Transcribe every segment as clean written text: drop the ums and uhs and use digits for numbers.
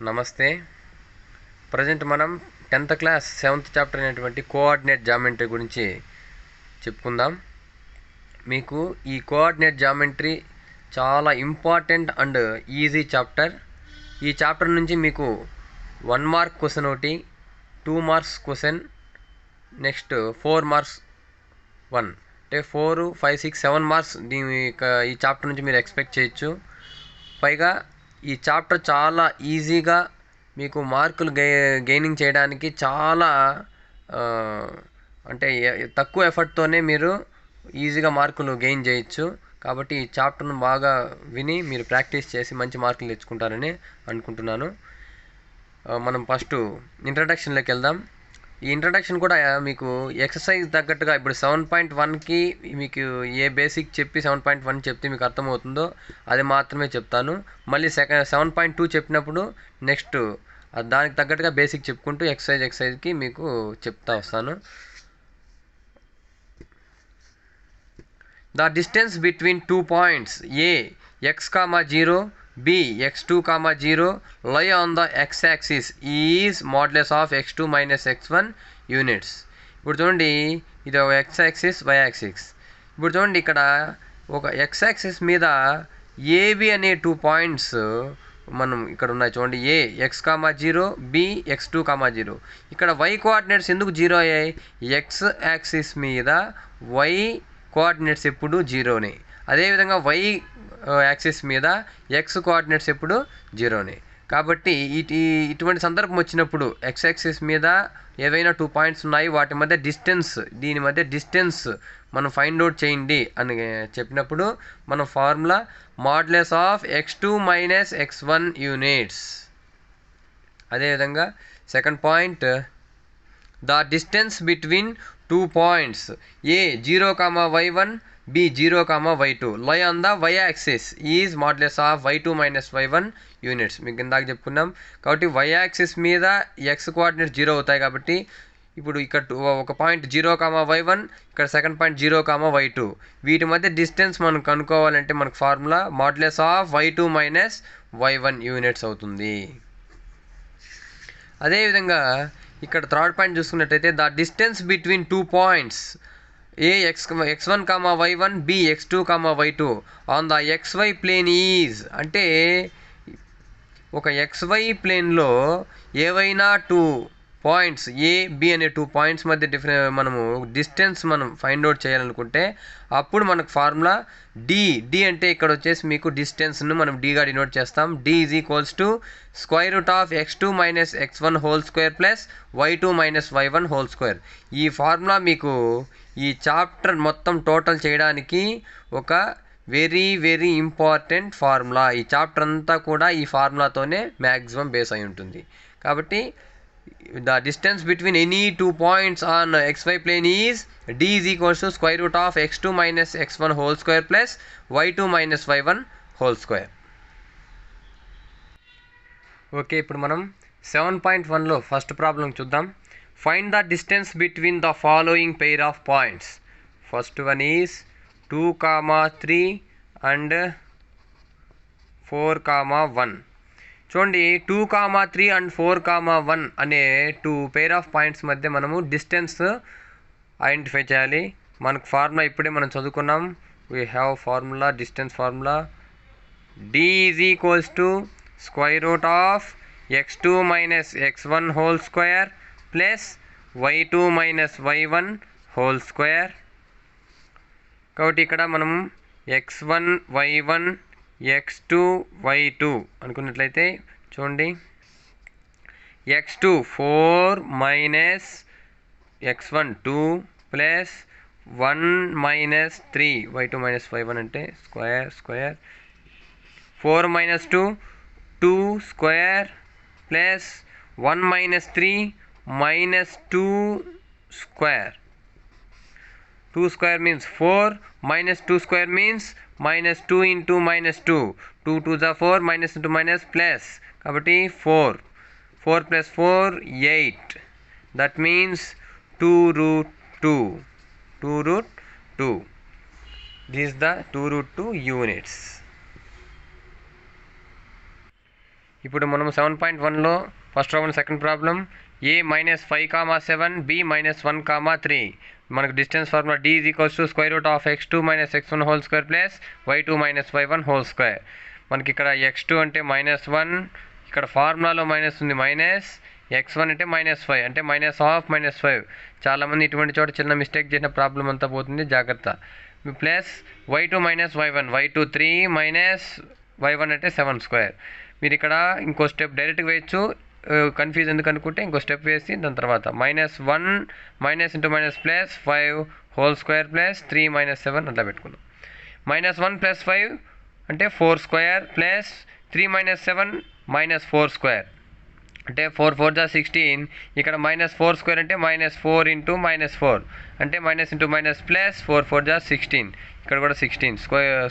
నమస్తే. ప్రజెంట్ మనం 10th class 7th chapter అయినటువంటి కోఆర్డినేట్ జామెట్రీ గురించి చెప్పుకుందాం. మీకు ఈ కోఆర్డినేట్ జామెట్రీ చాలా ఇంపార్టెంట్ అండ్ ఈజీ చాప్టర్. ఈ చాప్టర్ నుంచి మీకు 1 మార్క్ క్వశ్చన్ ఒకటి, 2 మార్క్స్ క్వశ్చన్, నెక్స్ట్ 4 మార్క్స్ 1 అంటే 4, 5, 6, 7 మార్క్స్ ఈ చాప్టర్ నుంచి మీరు ఎక్స్పెక్ట్ చేయొచ్చు. పైగా ఈ చాప్టర్ చాలా ఈజీగా మీకు మార్కులు గెయినింగ్ చేయడానికి చాలా అంటే తక్కువ ఎఫర్ట్తోనే మీరు ఈజీగా మార్కులు గెయిన్ చేయొచ్చు. కాబట్టి ఈ చాప్టర్ను బాగా విని మీరు ప్రాక్టీస్ చేసి మంచి మార్కులు తెచ్చుకుంటారని అనుకుంటున్నాను. మనం ఫస్ట్ ఇంట్రడక్షన్లోకి వెళ్దాం. ఈ ఇంట్రడక్షన్ కూడా మీకు ఎక్సర్సైజ్ తగ్గట్టుగా ఇప్పుడు 7.1కి మీకు ఏ బేసిక్ చెప్పి 7.1 చెప్తే మీకు అర్థమవుతుందో అది మాత్రమే చెప్తాను. మళ్ళీ 7.2 చెప్పినప్పుడు నెక్స్ట్ దానికి తగ్గట్టుగా బేసిక్ చెప్పుకుంటూ ఎక్సర్సైజ్కి మీకు చెప్తా వస్తాను. The distance between 2 points A x,0 b x2, 0 lie on the x-axis is modulus of x2 minus x1 units. ఇప్పుడు చూడండి, ఇది ఒక x-axis, y-axis. ఇప్పుడు చూడండి, ఇక్కడ ఒక x-axis మీద ఏబి అనే 2 పాయింట్స్ మనం ఇక్కడ ఉన్నాయి. చూడండి, ఏ x,0 b x2, 0. ఇక్కడ y కోఆర్డినేట్స్ ఎందుకు 0 అయ్యాయి? x-axis మీద y కోఆర్డినేట్స్ ఎప్పుడు 0నే. అదేవిధంగా y యాక్సిస్ మీద x కోఆర్డినేట్స్ ఎప్పుడు 0నే. కాబట్టి ఇటువంటి సందర్భం వచ్చినప్పుడు x యాక్సిస్ మీద ఏవైనా 2 పాయింట్స్ ఉన్నాయి, వాటి మధ్య డిస్టెన్స్, దీని మధ్య డిస్టెన్స్ మనం ఫైండ్ అవుట్ చేయండి అని చెప్పినప్పుడు మన formula modulus of x2 minus x1 units. అదేవిధంగా second point, the distance between 2 points A 0, y1 b 0, y2 lie on the y-axis is modulus of y2 minus y1 units. మీకు ఇందాక చెప్పుకున్నాం. కాబట్టి y-axis మీద x కోఆర్డినేట్స్ 0 అవుతాయి. కాబట్టి ఇప్పుడు ఇక్కడ ఒక పాయింట్ 0, y1, ఇక్కడ సెకండ్ పాయింట్ 0, y2. వీటి మధ్య డిస్టెన్స్ మనం కనుక్కోవాలంటే మనకు formula modulus of y2 minus y1 units అవుతుంది. అదేవిధంగా ఇక్కడ థర్డ్ పాయింట్ చూసుకున్నట్టయితే the distance between 2 points A x1, y1 b x2, y2 on the xy plane is. అంటే ఒక xy ప్లేన్లో ఏవైనా 2 పాయింట్స్ ఏ బి అనే 2 పాయింట్స్ మధ్య మనము డిస్టెన్స్ మనం ఫైండ్ అవుట్ చేయాలనుకుంటే అప్పుడు మనకు ఫార్ములా డి అంటే ఇక్కడ వచ్చేసి మీకు డిస్టెన్స్ను మనం డిగా డినోట్ చేస్తాం. D is equals to square root of x2 minus x1 whole square plus y2 minus y1 whole square. ఈ ఫార్ములా మీకు ఈ చాప్టర్ మొత్తం టోటల్ చేయడానికి ఒక వెరీ ఇంపార్టెంట్ ఫార్ములా. ఈ చాప్టర్ అంతా కూడా ఈ ఫార్ములాతోనే మ్యాక్సిమం బేస్ అయి ఉంటుంది. కాబట్టి the distance between any 2 points on xy plane is d is equals to square root of x2 minus x1 whole square plus y2 minus y1 whole square. Okay, ఇప్పుడు మనం 7.1లో ఫస్ట్ ప్రాబ్లం చూద్దాం. Find the distance between the following pair of points. First one is 2, 3 and 4, 1. చూడండి, 2, 3 and 4, 1 అనే 2 pair of points మధ్య మనము distance identify చేయాలి. మనకు ఫార్ములా ఇప్పుడే మనం చదువుకున్నాం. We have formula, distance formula d is equals to square root of x2 minus x1 whole square plus y2 minus y1 whole square. కాబట్టి ఇక్కడ మనం x1 y1 x2 y2 అనుకున్నట్లయితే చూడండి, x2 4 minus x1 2 plus 1 minus 3 y2 minus y1 అంటే square 4 minus 2 2 square plus 1 minus 3 minus 2 square. 2 square means 4, minus 2 square means minus 2 into minus 2. 2 2s are 4, minus into minus plus. కాబట్టి 4 plus 4 8. That means 2 root 2. 2 root 2. This is the 2 root 2 units. ఇప్పుడు మనం 7.1లో first problem second problem a -5, 7 b -1, 3 మనకు distance formula d = x2 - x1 whole square plus y2 - y1 whole square. మనకి ఇక్కడ x2 అంటే -1, ఇక్కడ ఫార్ములాలో minus ఉంది, మైనస్ x1 అంటే -5 అంటే -5. చాలామంది ఇటువంటి చోట చిన్న మిస్టేక్ చేసిన ప్రాబ్లం అంతా పోతుంది, జాగ్రత్త. Plus y2 - y1, y2 3 minus y1 అంటే 7². మీరు ఇక్కడ ఇంకో స్టెప్ డైరెక్ట్గా వేయచ్చు, కన్ఫ్యూజ్ ఎందుకు అనుకుంటే ఇంకో స్టెప్ వేసి దాని తర్వాత -1 minus into minus plus 5 whole square plus 3 - 7 అట్లా పెట్టుకుందాం. -1 + 5 అంటే 4² ప్లస్ 3 - 7 -4² అంటే 4 4 జా 16. ఇక్కడ -4² అంటే -4 ఇంటూ -4 అంటే మైనస్ ఇంటూ మైనస్ ప్లస్ 4 4 జా 16. ఇక్కడ కూడా 16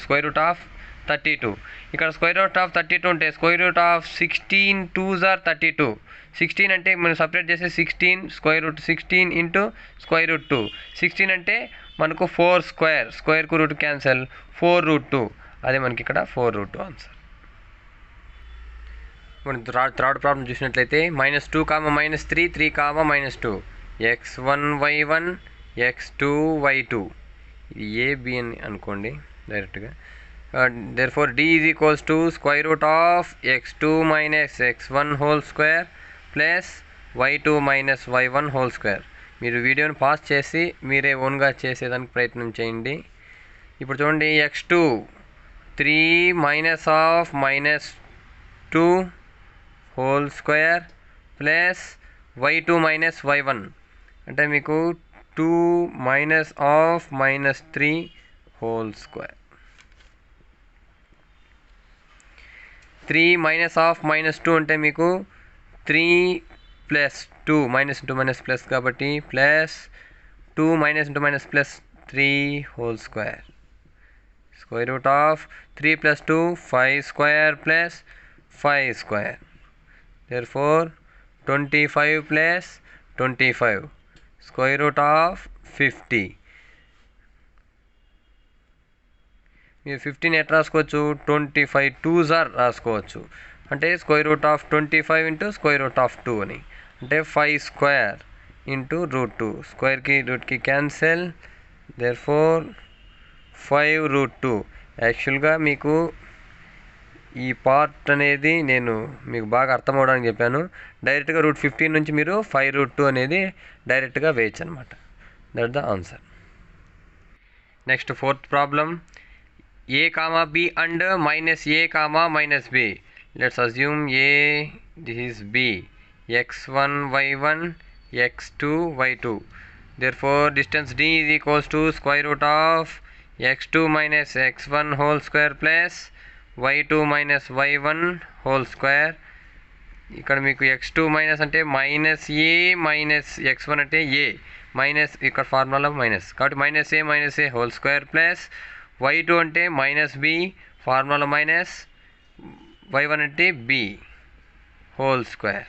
స్క్వేర్ రూట్ ఆఫ్ 32. ఇక్కడ స్క్వేర్ రూట్ ఆఫ్ 32 ఉంటే square root of 16 2s are 32. 16 అంటే మనం సపరేట్ చేసే 16 square root 16 into square route 2. 16 అంటే మనకు 4², స్క్వేర్కు రూట్ క్యాన్సల్, 4√2. అదే మనకి ఇక్కడ 4√2 ఆన్సర్. మనం థర్డ్ ప్రాబ్లం చూసినట్లయితే -2, -3, 3, -2 x1 y1 x2 y2 ఇది a b అని అనుకోండి డైరెక్ట్గా. therefore d = x2 - x1 whole square plus y2 - y1 whole square. మీరు వీడియోని పాస్ చేసి మీరే ఓన్గా చేసేదానికి ప్రయత్నం చేయండి. ఇప్పుడు చూడండి, x2 3 - -2 whole square plus y2 - y1 అంటే మీకు 2 - -3 హోల్ స్క్వేర్. 3 - -2 అంటే మీకు 3 + 2 -* ప్లస్ కాబట్టి plus 2 - plus 3 whole square. Square root of 3 + 2 5² plus 5². therefore 25 + 25 square root of 50. మీరు 15 ఎట్లా రాసుకోవచ్చు, 25 2s are రాసుకోవచ్చు. అంటే square root of 25 into square root of 2 అని అంటే 5² ఇంటూ √2. స్క్వేర్కి రూట్కి క్యాన్సల్, therefore 5√2. యాక్చువల్గా మీకు ఈ పార్ట్ అనేది నేను మీకు బాగా అర్థం అవడానికి చెప్పాను. డైరెక్ట్గా √15 నుంచి మీరు 5√2 అనేది డైరెక్ట్గా వేయచ్చు అనమాట. That the answer. Next fourth problem a, b and -a, -b. Let's assume a, this is b, x1 y1 x2 y2. Therefore distance d = square root of x2 - x1 whole square plus y2 - y1 whole square. ఇక్కడ మీకు x2 minus అంటే -a - x1 అంటే a minus, ఇక్కడ formula minus కాబట్టి -a whole square plus y2 అంటే -b formula minus, y1 అంటే b whole square.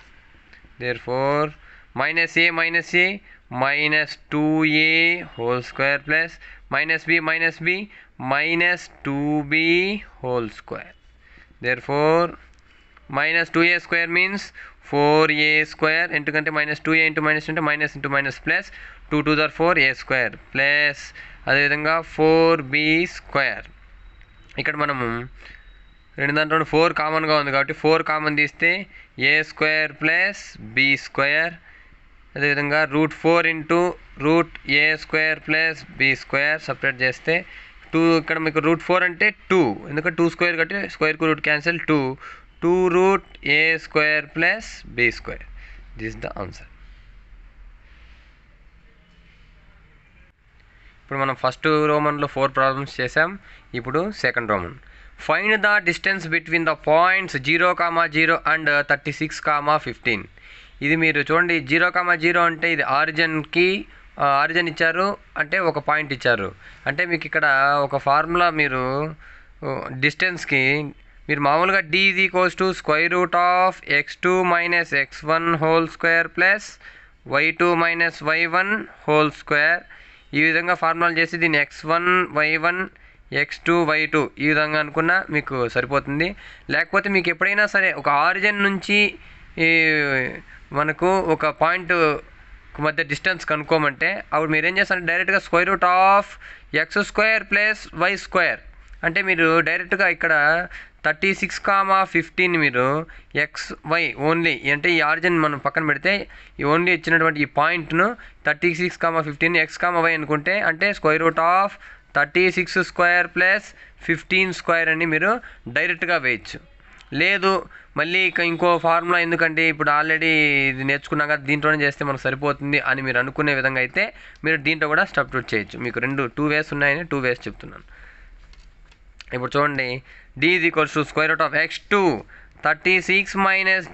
therefore -a -2a whole square plus -b -2b whole square. therefore -2a² means 4a². ఎందుకంటే -2a into minus అంటే minus into minus plus 2 2s are 4a² plus అదేవిధంగా 4b². ఇక్కడ మనము రెండు దాంట్లో 4 కామన్గా ఉంది కాబట్టి 4 కామన్ తీస్తే a² ప్లస్ b². అదేవిధంగా √4 into √a² plus b² separate చేస్తే 2. ఇక్కడ మీకు √4 అంటే 2, ఎందుకంటే 2² కాబట్టి స్క్వేర్కు root cancel, 2√a² plus b². This is the answer. ఇప్పుడు మనం ఫస్ట్ రోమన్లో 4 ప్రాబ్లమ్స్ చేసాం. ఇప్పుడు second Roman. Find the distance between the points 0, 0 and 36, 15. ఇది మీరు చూడండి, 0, 0 అంటే ఇది ఆరిజిన్ ఇచ్చారు అంటే ఒక పాయింట్ ఇచ్చారు. అంటే మీకు ఇక్కడ ఒక ఫార్ములా మీరు డిస్టెన్స్కి మీరు మామూలుగా d = square root of x2 - x1 whole square plus y2 - y1 whole square. ఈ విధంగా ఫార్ములా చేసి దీన్ని x1 y1 x2 y2 ఈ విధంగా అనుకున్నా మీకు సరిపోతుంది. లేకపోతే మీకు ఎప్పుడైనా సరే ఒక ఆరిజిన్ నుంచి మనకు ఒక పాయింట్ మధ్య డిస్టెన్స్ కనుక్కోమంటే అప్పుడు మీరు ఏం చేస్తారంటే డైరెక్ట్గా √x² + y² అంటే మీరు డైరెక్ట్గా ఇక్కడ 36,15 మీరు xy ఓన్లీ అంటే ఈ ఆరిజిన్ మనం పక్కన పెడితే ఈ ఓన్లీ ఇచ్చినటువంటి ఈ పాయింట్ను 36,15 x, y అనుకుంటే అంటే √36² + 15² అని మీరు డైరెక్ట్గా వేయచ్చు. లేదు మళ్ళీ ఇంకో ఫార్ములా ఎందుకంటే ఇప్పుడు ఆల్రెడీ ఇది నేర్చుకున్నాక దీంట్లోనే చేస్తే మనకు సరిపోతుంది అని మీరు అనుకునే విధంగా అయితే మీరు దీంట్లో కూడా సబ్స్టిట్యూట్ చేయొచ్చు. మీకు 2 వేస్ ఉన్నాయని 2 వేస్ చెప్తున్నాను. ఇప్పుడు చూడండి d = √x2 36 -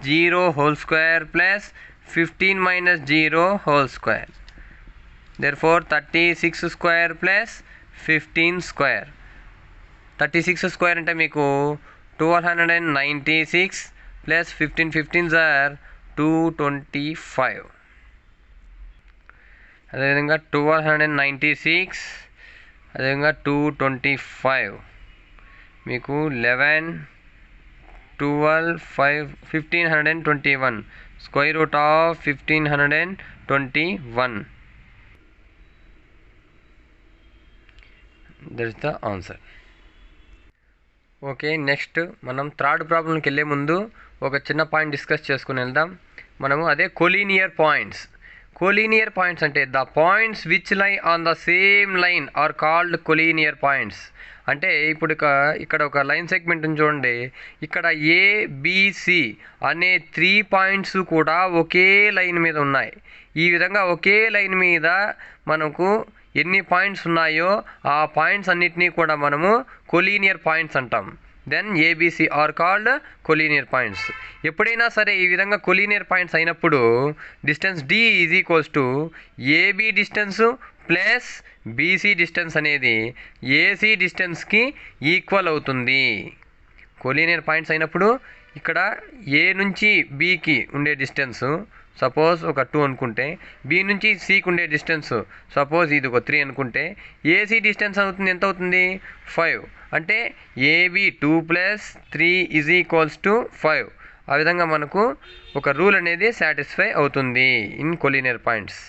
0² + 15 - 0². therefore 36² + 15² 36² అంటే మీకు 1296 + 15 15s are 225. అదేవిధంగా 1296 అదేవిధంగా 225 మీకు 11 12 5 1521 √1521. That is the answer. Okay, next మనం థర్డ్ ప్రాబ్లంకి వెళ్ళే ముందు ఒక చిన్న పాయింట్ డిస్కస్ చేసుకుని వెళ్దాం. మనము అదే కోలీనియర్ పాయింట్స్. కోలీనియర్ పాయింట్స్ అంటే the points which lie on the same line are called collinear points. అంటే ఇప్పుడు ఇక్కడ ఒక లైన్ సెగ్మెంట్ చూడండి, ఇక్కడ ABC అనే 3 పాయింట్స్ కూడా ఒకే లైన్ మీద ఉన్నాయి. ఈ విధంగా ఒకే లైన్ మీద మనకు ఎన్ని పాయింట్స్ ఉన్నాయో ఆ పాయింట్స్ అన్నిటినీ కూడా మనము కోలీనియర్ పాయింట్స్ అంటాం. Then ABC are called collinear points. ఎప్పుడైనా సరే ఈ విధంగా కోలీనియర్ పాయింట్స్ అయినప్పుడు distance D = AB distance plus BC distance అనేది AC డిస్టెన్స్కి ఈక్వల్ అవుతుంది. కోలీనియర్ పాయింట్స్ అయినప్పుడు ఇక్కడ A నుంచి Bకి ఉండే డిస్టెన్స్ సపోజ్ ఒక 2 అనుకుంటే, B నుంచి Cకి ఉండే డిస్టెన్స్ సపోజ్ ఇది ఒక 3 అనుకుంటే, AC డిస్టెన్స్ అవుతుంది ఎంత అవుతుంది 5. అంటే AB 2 + 3 = 5. ఆ విధంగా మనకు ఒక రూల్ అనేది సాటిస్ఫై అవుతుంది ఇన్ కోలీనియర్ పాయింట్స్.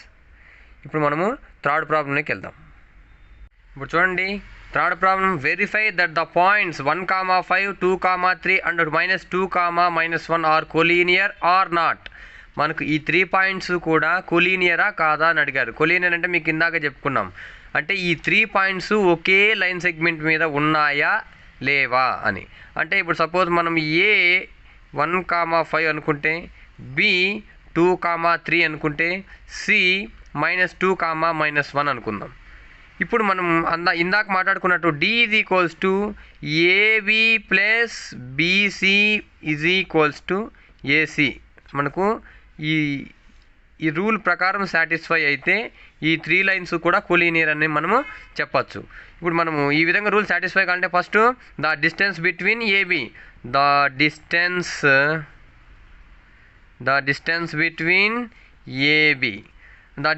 ఇప్పుడు మనము థర్డ్ ప్రాబ్లంలోకి వెళ్దాం. ఇప్పుడు చూడండి third problem, verify that the points 1, 5, 2, 3 and -2, -1 are collinear or not. మనకు ఈ 3 పాయింట్స్ కూడా కోలీనియరా కాదా అని అడిగారు. కోలీనియర్ అంటే మీకు ఇందాక చెప్పుకున్నాం, అంటే ఈ 3 పాయింట్స్ ఒకే లైన్ సెగ్మెంట్ మీద ఉన్నాయా లేవా అని. అంటే ఇప్పుడు సపోజ్ మనం A 1, 5 అనుకుంటే, B 2, 3 అనుకుంటే, C -2, -1 అనుకుందాం. ఇప్పుడు మనం ఇందాక మాట్లాడుకున్నట్టు D = AB + BC = AC. మనకు ఈ రూల్ ప్రకారం సాటిస్ఫై అయితే ఈ 3 లైన్స్ కూడా కోలీనియర్ అని మనము చెప్పచ్చు. ఇప్పుడు మనము ఈ విధంగా రూల్ సాటిస్ఫై కావాలంటే first the distance between AB, the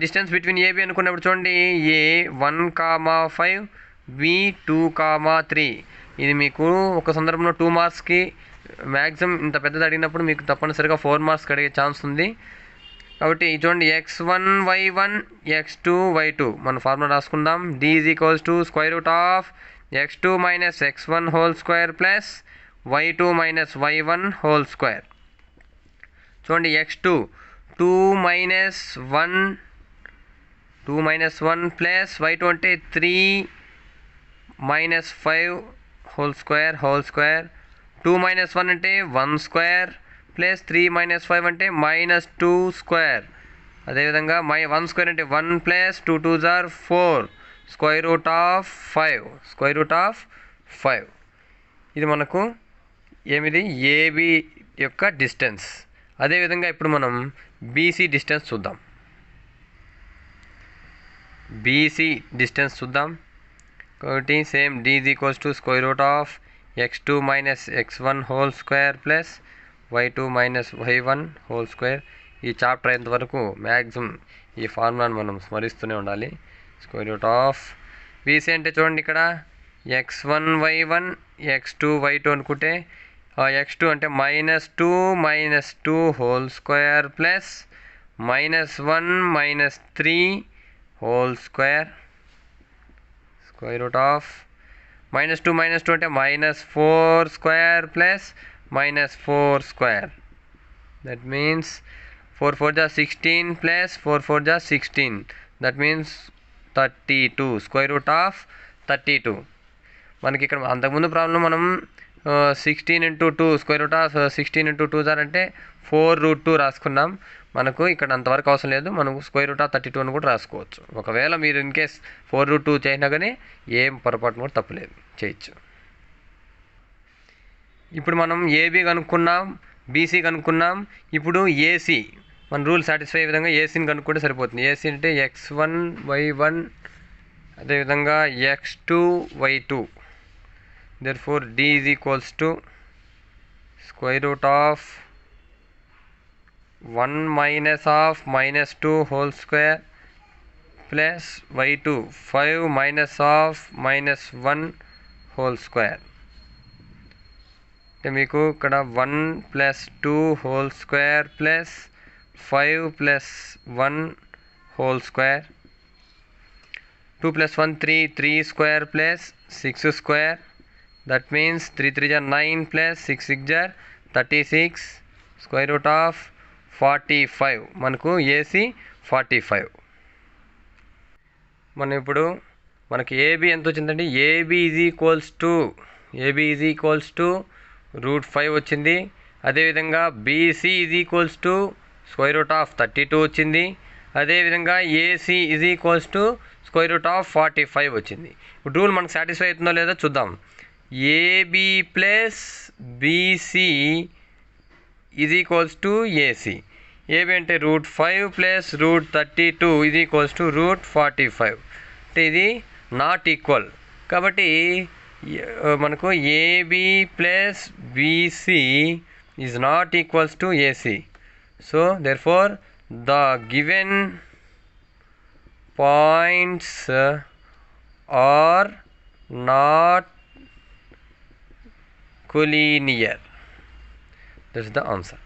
distance between AB అనుకున్నప్పుడు చూడండి A 1, 5, B 2, 3. ఇది మీకు ఒక సందర్భంలో 2 మార్క్స్కి మ్యాక్సిమం ఇంత పెద్దది అడిగినప్పుడు మీకు తప్పనిసరిగా 4 మార్క్స్కి అడిగే ఛాన్స్ ఉంది. కాబట్టి చూడండి x1 y1 x2 y2 మన formula రాసుకుందాం. D = √x2 - x1² + y2 - y1². చూడండి x2 2 - 1 ప్లస్ y2 అంటే 3 - 5² 2 - 1 అంటే 1² ప్లస్ 3 - 5 అంటే -2². అదేవిధంగా 1² అంటే 1 + 2 2s are 4 √5. ఇది మనకు ఏమిది AB యొక్క డిస్టెన్స్. అదేవిధంగా ఇప్పుడు మనం BC డిస్టెన్స్ చూద్దాం. కాబట్టి same D = √x2 - x1² + y2 - y1². ఈ చాప్టర్ అయ్యేంత వరకు మ్యాక్సిమం ఈ ఫార్ములాను మనం స్మరిస్తూనే ఉండాలి. BC అంటే చూడండి ఇక్కడ x1 y1 x2 y2 అనుకుంటే x2 అంటే -2 whole square plus -1 -3 whole square square root of -2 అంటే -4 square plus -4 square. That means 4 4 जा 16 ప్లస్ 4 4 जा 16. That means 32 square root of 32. మనకి ఇక్కడ అంతకుముందు ప్రాబ్లం మనం 16 × 2 స్క్వేర్ రూట్ ఆఫ్ 16 × 2 అంటే 4√2 రాసుకున్నాం. మనకు ఇక్కడ అంతవరకు అవసరం లేదు, మనం స్క్వేర్ రూట్ ఆఫ్ 32 అని కూడా రాసుకోవచ్చు. ఒకవేళ మీరు ఇన్ కేస్ 4√2 చేసినా కానీ ఏం పొరపాటు కూడా తప్పలేదు, చేయొచ్చు. ఇప్పుడు మనం ఏబీ కనుక్కున్నాం, బీసీ కనుక్కున్నాం. ఇప్పుడు ఏసీ మన రూల్ సాటిస్ఫై అయ్యే విధంగా ఏసీని కనుక్కుంటే సరిపోతుంది. ఏసీ అంటే x1 y1 అదేవిధంగా x2 y2. therefore d is equals to square root of 1 minus of -2 whole square plus y2 5 minus of -1 whole square. అంటే మీకు ఇక్కడ 1 + 2 whole square plus 5 + 1 whole square. 2 + 1 3 square plus 6 square. That means 3 3 are 9 plus 6 6 are 36 square root of 45. మనకు AC 45. మనం ఇప్పుడు మనకి AB ఎంత వచ్చిందంటే AB is equals to √5 వచ్చింది. అదేవిధంగా BC is equals to square root of 32 వచ్చింది. అదేవిధంగా AC is equals to square root of 45 వచ్చింది. ఇప్పుడు రూల్ మనకు సాటిస్ఫై అవుతుందో లేదో చూద్దాం. AB plus BC is equals to AC. AB అంటే √5 ప్లస్ √32 ఈజ్ ఈక్వల్స్ టు √45. అంటే ఇది నాట్ ఈక్వల్ కాబట్టి మనకు AB plus BC is not equals to AC. So therefore the given points are not collinear. That's the answer.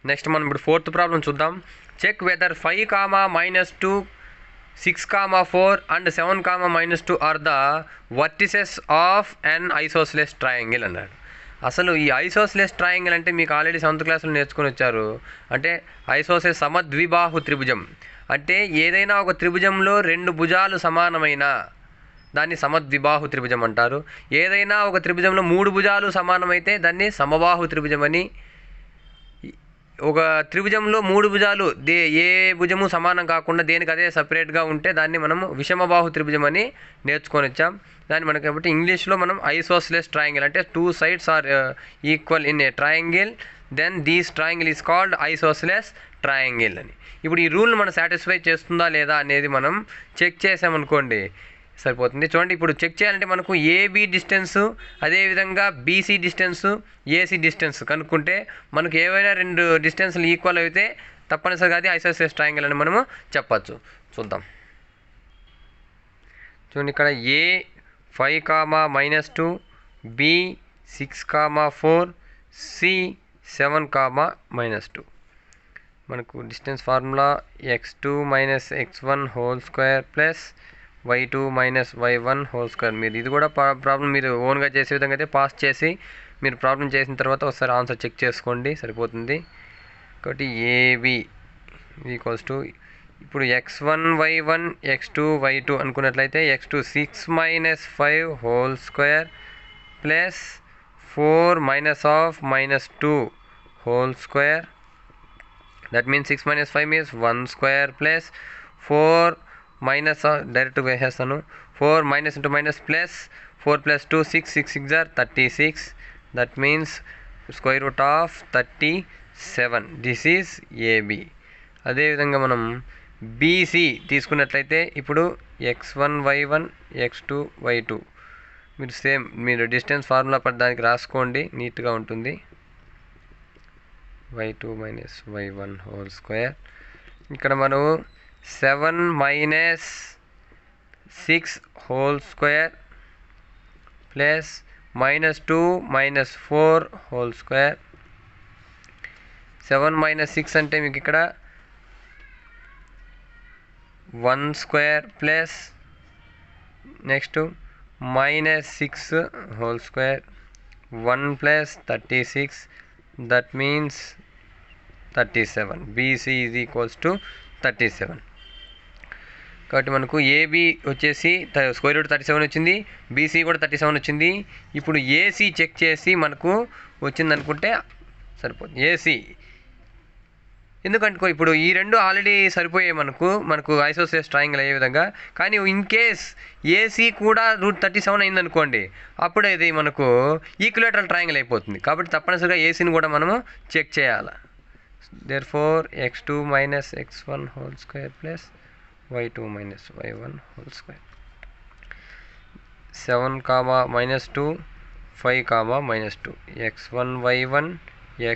Next మనం ఇప్పుడు fourth problem చూద్దాం. Check whether 5, -2, 6, 4 and 7, -2 are the vertices of an isosceles triangle అన్నాడు. అసలు ఈ isosceles triangle అంటే మీకు already 7th క్లాస్లో నేర్చుకొని వచ్చారు. అంటే ఐసోస్లెస్ సమద్విబాహు త్రిభుజం అంటే ఏదైనా ఒక త్రిభుజంలో 2 భుజాలు సమానమైన దాన్ని సమద్విబాహు త్రిభుజం అంటారు. ఏదైనా ఒక త్రిభుజంలో 3 భుజాలు సమానమైతే దాన్ని సమబాహు త్రిభుజం అని. ఒక త్రిభుజంలో 3 భుజాలు ఏ భుజము సమానం కాకుండా దేనికి అదే సపరేట్గా ఉంటే దాన్ని మనము విషమబాహు త్రిభుజం అని నేర్చుకొని వచ్చాం. దాన్ని మనకి కాబట్టి ఇంగ్లీష్లో మనం ఐసోస్లెస్ ట్రయాంగిల్ అంటే 2 sides are equal in a triangle, then these triangle is called isosceles triangle అని. ఇప్పుడు ఈ రూల్ని మనం సాటిస్ఫై చేస్తుందా లేదా అనేది మనం చెక్ చేసామనుకోండి సరిపోతుంది. చూడండి, ఇప్పుడు చెక్ చేయాలంటే మనకు ఏబీ డిస్టెన్స్ అదేవిధంగా బీసీ డిస్టెన్స్ ఏసీ డిస్టెన్స్ కనుక్కుంటే మనకు ఏవైనా 2 డిస్టెన్స్లు ఈక్వల్ అయితే తప్పనిసరిగా అది ఐసోస్లెస్ ట్రయాంగిల్ అని మనము చెప్పచ్చు. చూద్దాం. చూడండి, ఇక్కడ ఏ 5, -2, బి 6, 4, సి 7, -2. మనకు distance formula x2 - x1 whole square plus y2 - y1 whole square. మీరు ఇది కూడా ప్రాబ్లం మీరు ఓన్గా చేసే విధంగా అయితే పాస్ చేసి మీరు ప్రాబ్లం చేసిన తర్వాత ఒకసారి ఆన్సర్ చెక్ చేసుకోండి సరిపోతుంది. కాబట్టి ఏబి ఈక్వల్స్ టు ఇప్పుడు x1 y1 x2 y2 అనుకున్నట్లయితే x2 6 - 5 whole square plus 4 -2 whole square. That means 6 - 5 means 1 square plus 4 minus direct వేసేస్తాను 4 minus into minus plus 4 + 2 6 6 6 or 36. That means square root of 37. This is AB. అదేవిధంగా మనం BC తీసుకున్నట్లయితే ఇప్పుడు x1 y1 x2 y2 మీరు distance formula దానికి రాసుకోండి, నీట్గా ఉంటుంది. y2 - y1 whole square. ఇక్కడ మనం 7 - 6 whole square plus -2 - 4 whole square. 7 - 6 అంటే మీకు ఇక్కడ 1 square plus next -6 whole square 1 + 36 that means 37. BC is equals to 37. కాబట్టి మనకు ఏబి వచ్చేసి √37 వచ్చింది, బీసీ కూడా 37 వచ్చింది. ఇప్పుడు ఏసీ చెక్ చేసి మనకు వచ్చింది అనుకుంటే సరిపోతుంది. ఏసీ ఎందుకంటే ఇప్పుడు ఈ రెండు ఆల్రెడీ సరిపోయాయి మనకు ఐసోసెలస్ ట్రయాంగిల్ అయ్యే విధంగా. కానీ ఇన్ కేస్ ఏసీ కూడా √37 అయిందనుకోండి, అప్పుడు ఇది మనకు ఈక్విలేటరల్ ట్రయాంగిల్ అయిపోతుంది. కాబట్టి తప్పనిసరిగా ఏసీని కూడా మనము చెక్ చేయాలి. therefore x2 - x1 whole square plus y2 - y1 whole square. 7, -2 5, -2 x1 y1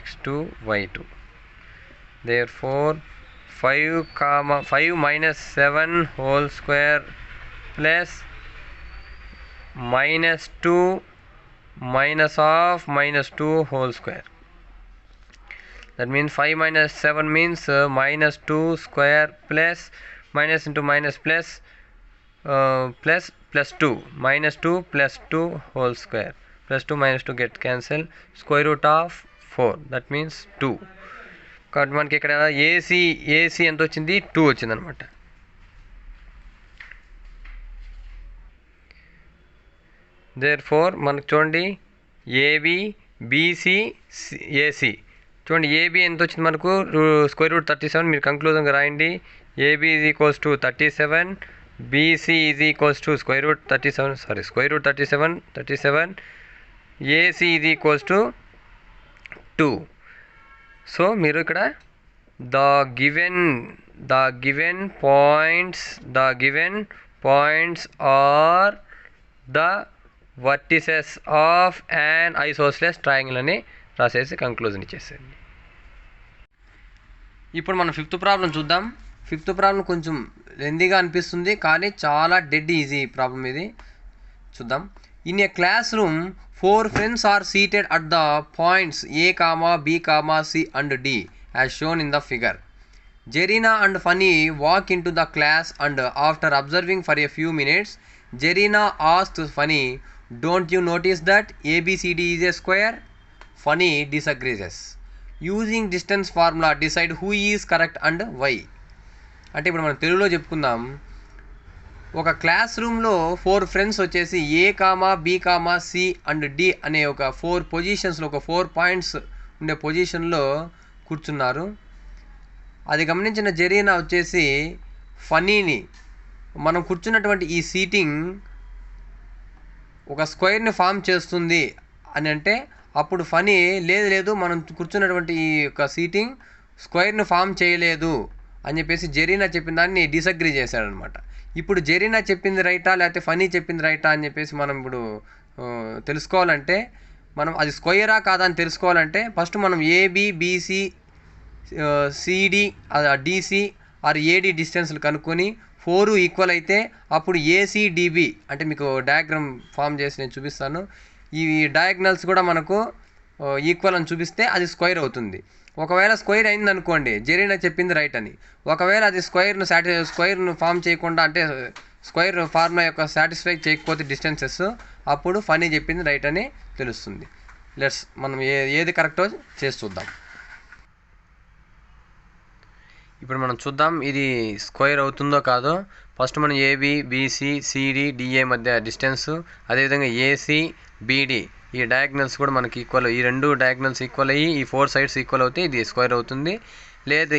x2 y2. therefore 5 - 7 whole square plus -2 -2 whole square. That means 5 - 7 means -2 square plus minus into minus plus plus 2 -2 + 2 whole square. +2 - 2 get cancelled. Square root of 4, that means 2. కాబట్టి మనకి ఇక్కడ AC ఎంత వచ్చింది? 2 వచ్చింది అనమాట. therefore మనకు చూడండి AB BC AC చూడండి. ఏబి ఎంత వచ్చింది మనకు? √37. మీరు కంక్లూజన్గా రాయండి. AB is equals to 37, BC is equals to √37, AC is equals to 2. So మీరు ఇక్కడ the given points are the vertices of an isosceles triangle అని రాసేసి కంక్లూజన్ ఇచ్చేసేయండి. ఇప్పుడు మనం 5th ప్రాబ్లం చూద్దాం. 5th ప్రాబ్లం కొంచెం లెందీగా అనిపిస్తుంది, కానీ చాలా డెడ్ ఈజీ ప్రాబ్లం ఇది. చూద్దాం. In a class room 4 friends are seated at the points A, B, C and D as shown in the figure. Jerina and Funny walk into the class and after observing for a few minutes, Jerina asks Funny, "Don't you notice that ABCD is a square?" Funny disagrees. Using distance formula, decide who is correct and why. అంటే ఇప్పుడు మనం తెలుగులో చెప్పుకుందాం. ఒక class రూమ్లో 4 friends వచ్చేసి ఏ, B, C and D అనే ఒక 4 పొజిషన్స్లో ఒక 4 పాయింట్స్ ఉండే పొజిషన్లో కూర్చున్నారు. అది గమనించిన జెరీనా వచ్చేసి ఫనీని మనం కూర్చున్నటువంటి ఈ సీటింగ్ ఒక స్క్వేర్ని ఫామ్ చేస్తుంది అని అంటే, అప్పుడు ఫనీ లేదు మనం కూర్చున్నటువంటి ఈ యొక్క సీటింగ్ స్క్వేర్ని ఫామ్ చేయలేదు అని చెప్పేసి జెరీనా చెప్పిన దాన్ని డిసగ్రీ చేశాడనమాట. ఇప్పుడు జెరీనా చెప్పింది రైటా లేకపోతే ఫనీ చెప్పింది రైటా అని చెప్పేసి మనం ఇప్పుడు తెలుసుకోవాలంటే, మనం అది స్క్వేరా కాదా అని తెలుసుకోవాలంటే ఫస్ట్ మనం AB BC CD DC or AD డిస్టెన్స్లు కనుక్కొని 4 ఈక్వల్ అయితే అప్పుడు ఏసీడిబి అంటే మీకు డయాగ్రామ్ ఫామ్ చేసి నేను చూపిస్తాను. ఈ డయాగ్నల్స్ కూడా మనకు ఈక్వల్ అని చూపిస్తే అది స్క్వేర్ అవుతుంది. ఒకవేళ స్క్వేర్ అయింది అనుకోండి, జెరీనా చెప్పింది రైట్ అని. ఒకవేళ అది స్క్వేర్ను ఫామ్ చేయకుండా అంటే స్క్వేర్ ఫార్ములా యొక్క సాటిస్ఫై చేయకపోతే డిస్టెన్సెస్, అప్పుడు ఫనీ చెప్పింది రైట్ అని తెలుస్తుంది. మనం ఏది కరెక్టో చేసి చూద్దాం. ఇప్పుడు మనం చూద్దాం ఇది స్క్వేర్ అవుతుందో కాదో. ఫస్ట్ మనం ఏబి బీసీ సిడి డిఏ మధ్య డిస్టెన్స్, అదేవిధంగా ఏసీ బీడి ఈ డయాగ్నల్స్ కూడా మనకి ఈక్వల్, ఈ 2 డయాగ్నల్స్ ఈక్వల్ అయ్యి ఈ 4 సైడ్స్ ఈక్వల్ అవుతాయి, ఇది స్క్వేర్ అవుతుంది. లేదా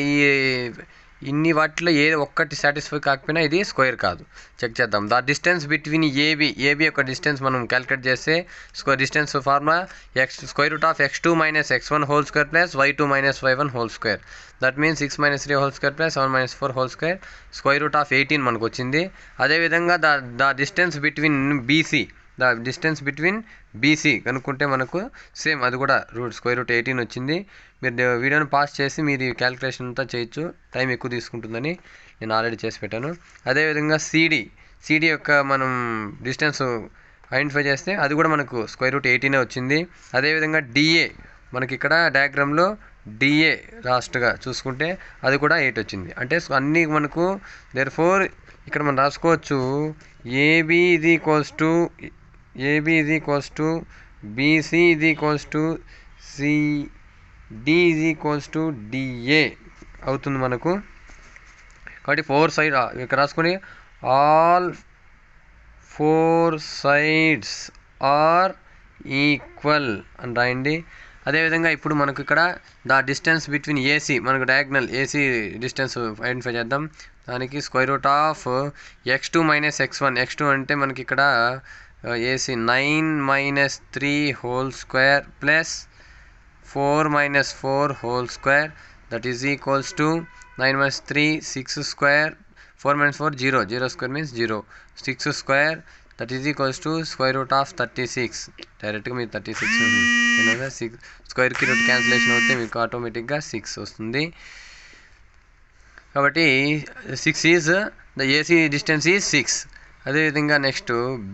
ఇన్ని వాటిలో ఏ ఒక్కటి సాటిస్ఫై కాకపోయినా ఇది స్క్వేర్ కాదు. చెక్ చేద్దాం. ద డిస్టెన్స్ బిట్వీన్ ఏబి యొక్క డిస్టెన్స్ మనం క్యాలిక్యులేట్ చేస్తే distance formula x2 - x1 whole square plus y2 - y1 whole square. That means 6 - 3 whole square plus 7 - 4 whole square. √18 మనకు వచ్చింది. అదేవిధంగా ద డిస్టెన్స్ బిట్వీన్ బీసీ కనుక్కుంటే మనకు సేమ్ అది కూడా √18 వచ్చింది. మీరు వీడియోని పాస్ చేసి మీరు క్యాలిక్యులేషన్ అంతా చేయొచ్చు, టైం ఎక్కువ తీసుకుంటుందని నేను ఆల్రెడీ చేసి పెట్టాను. అదేవిధంగా సిడి యొక్క మనం డిస్టెన్స్ ఐడెంటిఫై చేస్తే అది కూడా మనకు √18 వచ్చింది. అదేవిధంగా డిఏ మనకి ఇక్కడ డయాగ్రామ్లో డిఏ లాస్ట్గా చూసుకుంటే అది కూడా 8 వచ్చింది. అంటే అన్నీ మనకు దేర్ఫోర్ ఇక్కడ మనం రాసుకోవచ్చు AB is equals to BC is equals to CD is equals to DA అవుతుంది మనకు. కాబట్టి 4 సైడ్ ఇక్కడ రాసుకొని ఆల్ 4 sides ఆర్ ఈక్వల్ అని రాయండి. అదేవిధంగా ఇప్పుడు మనకు ఇక్కడ ద డిస్టెన్స్ బిట్వీన్ ఏసీ మనకు డయాగ్నల్ ఏసీ డిస్టెన్స్ ఐడెంటిఫై చేద్దాం. దానికి x2 - x1 x2 అంటే మనకి ఇక్కడ AC 9 - 3 whole square plus 4 - 4 whole square that is equals to 9 - 3 6 square 4 - 4 0 0 square means 0 6 square that is equals to √36. డైరెక్ట్గా మీరు 36 ఎందుకంటే 6 స్క్వేర్కి రూట్ క్యాన్సిలేషన్ అవుతే మీకు ఆటోమేటిక్గా 6 వస్తుంది. కాబట్టి 6 is the AC distance is 6. అదేవిధంగా నెక్స్ట్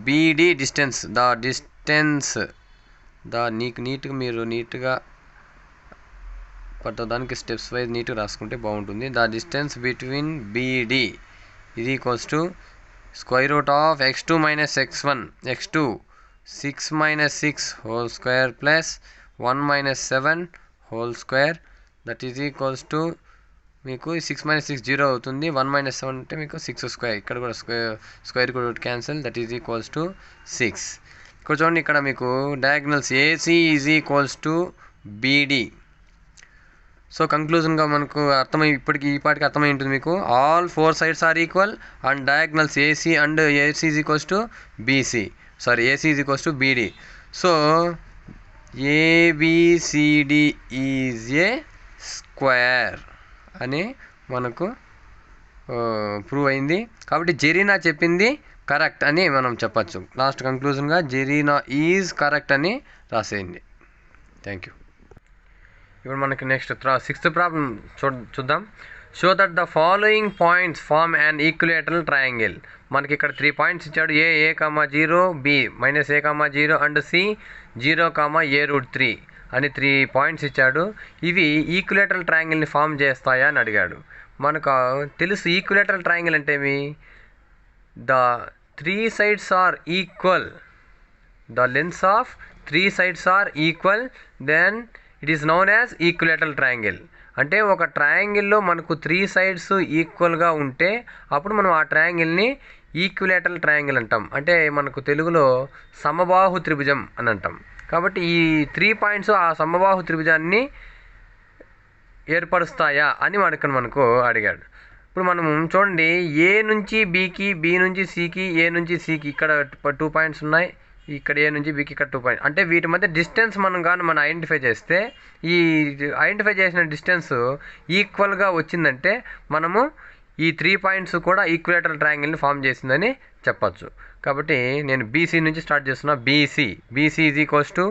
బీడీ డిస్టెన్స్ నీట్గా మీరు నీట్గా దానికి స్టెప్స్ వైజ్ నీట్గా రాసుకుంటే బాగుంటుంది. ద డిస్టెన్స్ బిట్వీన్ బీడీ ఇది equals to x2 - x1 x2 6 - 6 whole square plus 1 - 7 whole square that is equals to మీకు 6 - 6 0 అవుతుంది. 1 - 7 అంటే మీకు 6 స్క్వేర్. ఇక్కడ కూడా స్క్వేర్ కూడా cancel that is equals to 6. ఇక్కడ చూడండి ఇక్కడ మీకు diagonals AC is equals to BD. So కంక్లూజన్గా మనకు ఇప్పటికి ఈ పాటికి అర్థమై ఉంటుంది మీకు. All 4 sides are equal and diagonals AC and AC is equals to AC is equals to BD. So ABCD is a square అని మనకు ప్రూవ్ అయింది. కాబట్టి జెరీనా చెప్పింది కరెక్ట్ అని మనం చెప్పచ్చు. లాస్ట్ కంక్లూజన్గా జెరీనా ఈజ్ కరెక్ట్ అని రాసేయండి. Thank you. ఇప్పుడు మనకి నెక్స్ట్ 6th ప్రాబ్లం చూద్దాం. Show that the following points form and equilateral triangle. మనకి ఇక్కడ 3 పాయింట్స్ ఇచ్చాడు. a 0 b -a 0 and c 0, a√3 అని 3 పాయింట్స్ ఇచ్చాడు. ఇవి ఈక్విలేటరల్ ట్రయాంగిల్ని ఫామ్ చేస్తాయా అని అడిగాడు. మనకు తెలుసు ఈక్విలేటరల్ ట్రయాంగిల్ అంటే ఏమి, the 3 sides are equal, the lengths of 3 sides are equal, then it is known as equilateral triangle. అంటే ఒక ట్రయాంగిల్లో మనకు 3 sides ఈక్వల్గా ఉంటే అప్పుడు మనం ఆ ట్రయాంగిల్ని ఈక్విలేటరల్ ట్రయాంగిల్ అంటాం. అంటే మనకు తెలుగులో సమబాహు త్రిభుజం అని అంటాం. కాబట్టి ఈ 3 పాయింట్స్ ఆ సమబాహు త్రిభుజాన్ని ఏర్పరుస్తాయా అని మనకు అడిగాడు. ఇప్పుడు మనం చూడండి, ఏ నుంచి బీకి, బి నుంచి సికి, ఏ నుంచి సికి ఇక్కడ 2 పాయింట్స్ ఉన్నాయి. ఇక్కడ ఏ నుంచి బీకి ఇక్కడ 2 పాయింట్స్. అంటే వీటి మధ్య డిస్టెన్స్ మనం ఐడెంటిఫై చేస్తే ఈ ఐడెంటిఫై చేసిన డిస్టెన్స్ ఈక్వల్గా వచ్చిందంటే మనము ఈ 3 పాయింట్స్ కూడా ఈక్విలేటరల్ ట్రయాంగిల్ని ఫామ్ చేసిందని చెప్పచ్చు. కాబట్టి నేను బీసీ నుంచి స్టార్ట్ చేస్తున్నా. బీసీ ఈజ్ ఈక్వల్స్ టు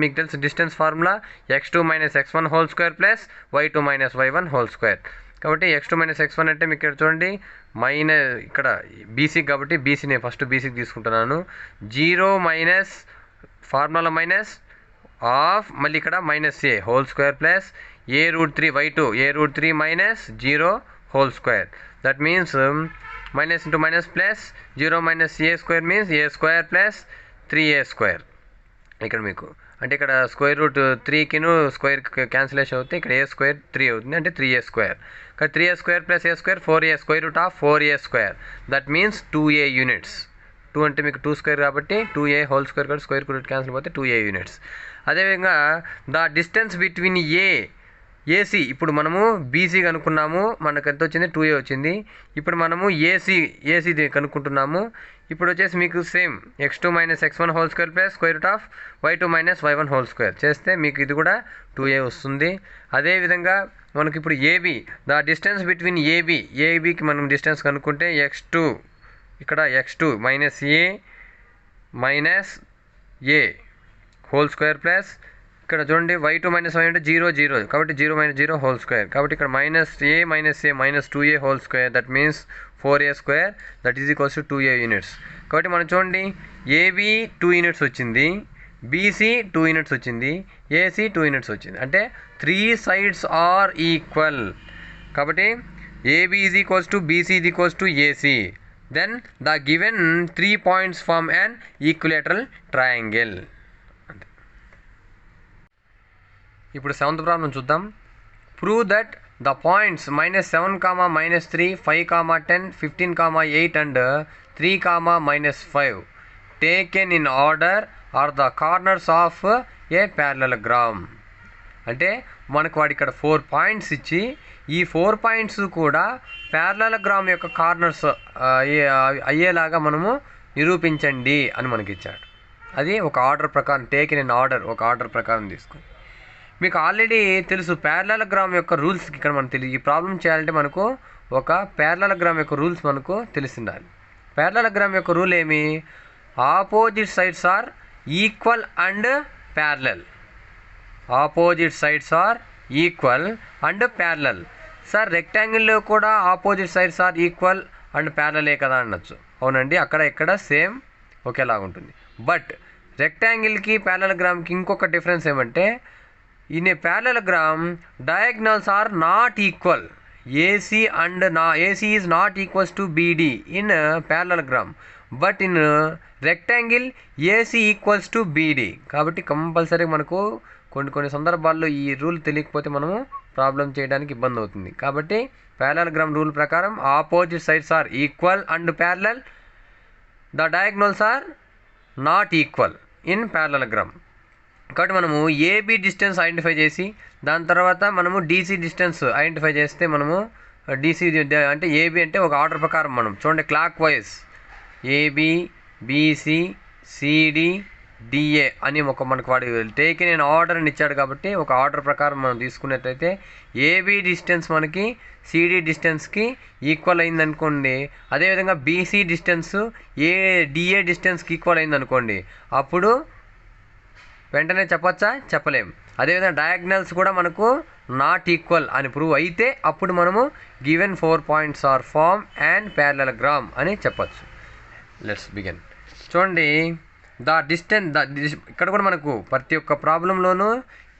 మీకు తెలుసు distance formula x2 - x1 whole square plus y2 - y1 whole square. కాబట్టి x2 - x1 అంటే మీకు ఇక్కడ చూడండి ఇక్కడ బీసీ కాబట్టి నేను ఫస్ట్ బీసీకి తీసుకుంటున్నాను. 0 మైనస్ ఫార్ములా మైనస్ ఆఫ్ మళ్ళీ ఇక్కడ -a whole square plus a√3 y2 a√3 - 0 whole square. That means minus into minus plus 0 minus a square means a square plus 3a square. ఇక్కడ మీకు అంటే ఇక్కడ √3కిను స్క్వేర్ క్యాన్సిలేషన్ అవుతుంది. ఇక్కడ a square 3 అవుతుంది అంటే 3a square. ఇక్కడ 3a square plus a square 4a √4a square. That means 2a units. 2 అంటే మీకు 2 స్క్వేర్ కాబట్టి 2a హోల్ స్క్వేర్ కాబట్టి స్క్వేర్ రూట్ క్యాన్సిల్ పోతే 2a యూనిట్స్. అదేవిధంగా ద డిస్టెన్స్ బిట్వీన్ ఏసీ ఇప్పుడు మనము బీసీ కనుక్కున్నాము, మనకు ఎంత వచ్చింది 2a వచ్చింది. ఇప్పుడు మనము ఏసీ కనుక్కుంటున్నాము. ఇప్పుడు వచ్చేసి మీకు same x2 - x1 whole square plus y2 - y1 whole square చేస్తే మీకు ఇది కూడా 2a వస్తుంది. అదేవిధంగా మనకి ఇప్పుడు ఏబీ ద డిస్టెన్స్ బిట్వీన్ ఏబీకి మనం డిస్టెన్స్ కనుక్కుంటే ఇక్కడ x2 - a whole square plus ఇక్కడ చూడండి y2 - y అంటే 0 0 కాబట్టి 0 - 0 హోల్ స్క్వేర్. కాబట్టి ఇక్కడ -a - -2a whole square that means 4a square that is equals to 2a units. కాబట్టి మనం చూడండి ఏబి 2 యూనిట్స్ వచ్చింది, బీసీ 2 యూనిట్స్ వచ్చింది, ఏసీ 2 యూనిట్స్ వచ్చింది. అంటే 3 sides ఆర్ ఈక్వల్. కాబట్టి AB is equals to BC is equals to AC. Then the given 3 points form an equilateral triangle. ఇప్పుడు 7th problem చూద్దాం. Prove that the points -7, -3, 5, 10, 15, 8 and 3, -5 taken in order are the corners of a parallelogram. అంటే మనకు వాడు ఇక్కడ 4 points ఇచ్చి ఈ 4 points కూడా parallelogram యొక్క కార్నర్స్ అయ్యేలాగా మనము నిరూపించండి అని మనకి ఇచ్చాడు. అది ఒక ఆర్డర్ ప్రకారం, టేకెన్ ఇన్ ఆర్డర్, ఒక ఆర్డర్ ప్రకారం తీసుకుని. మీకు ఆల్రెడీ తెలుసు ప్యారలలోగ్రామ్ యొక్క రూల్స్. ఇక్కడ మనకు తెలియదు. ఈ ప్రాబ్లం చేయాలంటే మనకు ఒక ప్యారలలోగ్రామ్ యొక్క రూల్స్ మనకు తెలిసి ఉండాలి. ప్యారలలోగ్రామ్ యొక్క రూల్ ఏమి? Opposite sides are equal and parallel. Opposite sides are equal and parallel. Sir రెక్టాంగిల్లో కూడా opposite sides are equal and ప్యారలలే కదా అనొచ్చు. అవునండి, అక్కడ ఇక్కడ సేమ్ ఒకేలాగా ఉంటుంది. బట్ రెక్టాంగిల్కి ప్యారలలోగ్రామ్కి ఇంకొక డిఫరెన్స్ ఏమంటే, in a parallelogram diagonals are not equal. AC is not equals to BD in a parallelogram, but in a rectangle AC equals to BD. కాబట్టి కంపల్సరీ మనకు కొన్ని సందర్భాల్లో ఈ రూల్ తెలియకపోతే మనము ప్రాబ్లం చేయడానికి ఇబ్బంది అవుతుంది. కాబట్టి parallelogram రూల్ ప్రకారం opposite sides are equal and parallel, the diagonals are not equal in parallelogram. కాబట్టి మనము ఏబి డిస్టెన్స్ ఐడెంటిఫై చేసి దాని తర్వాత మనము డీసీ డిస్టెన్స్ ఐడెంటిఫై చేస్తే మనము డీసీ అంటే ఏబి అంటే ఒక ఆర్డర్ ప్రకారం మనం చూడండి clockwise AB BC CD DA అని మనకు వాడు టేకెన్ ఇన్ ఆర్డర్ అని ఇచ్చాడు. కాబట్టి ఒక ఆర్డర్ ప్రకారం మనం తీసుకున్నట్టయితే ఏబి డిస్టెన్స్ మనకి సిడి డిస్టెన్స్కి ఈక్వల్ అయింది అనుకోండి. అదేవిధంగా బీసీ డిస్టెన్స్ డిఏ డిస్టెన్స్కి ఈక్వల్ అయింది అనుకోండి, అప్పుడు వెంటనే చెప్పచ్చా? చెప్పలేం. అదేవిధంగా డయాగ్నల్స్ కూడా మనకు నాట్ ఈక్వల్ అని ప్రూవ్ అయితే అప్పుడు మనము given 4 points are form and parallelogram అని చెప్పచ్చు. Let's begin. చూడండి ద డిస్టెన్స్ ఇక్కడ కూడా మనకు ప్రతి ఒక్క ప్రాబ్లంలోనూ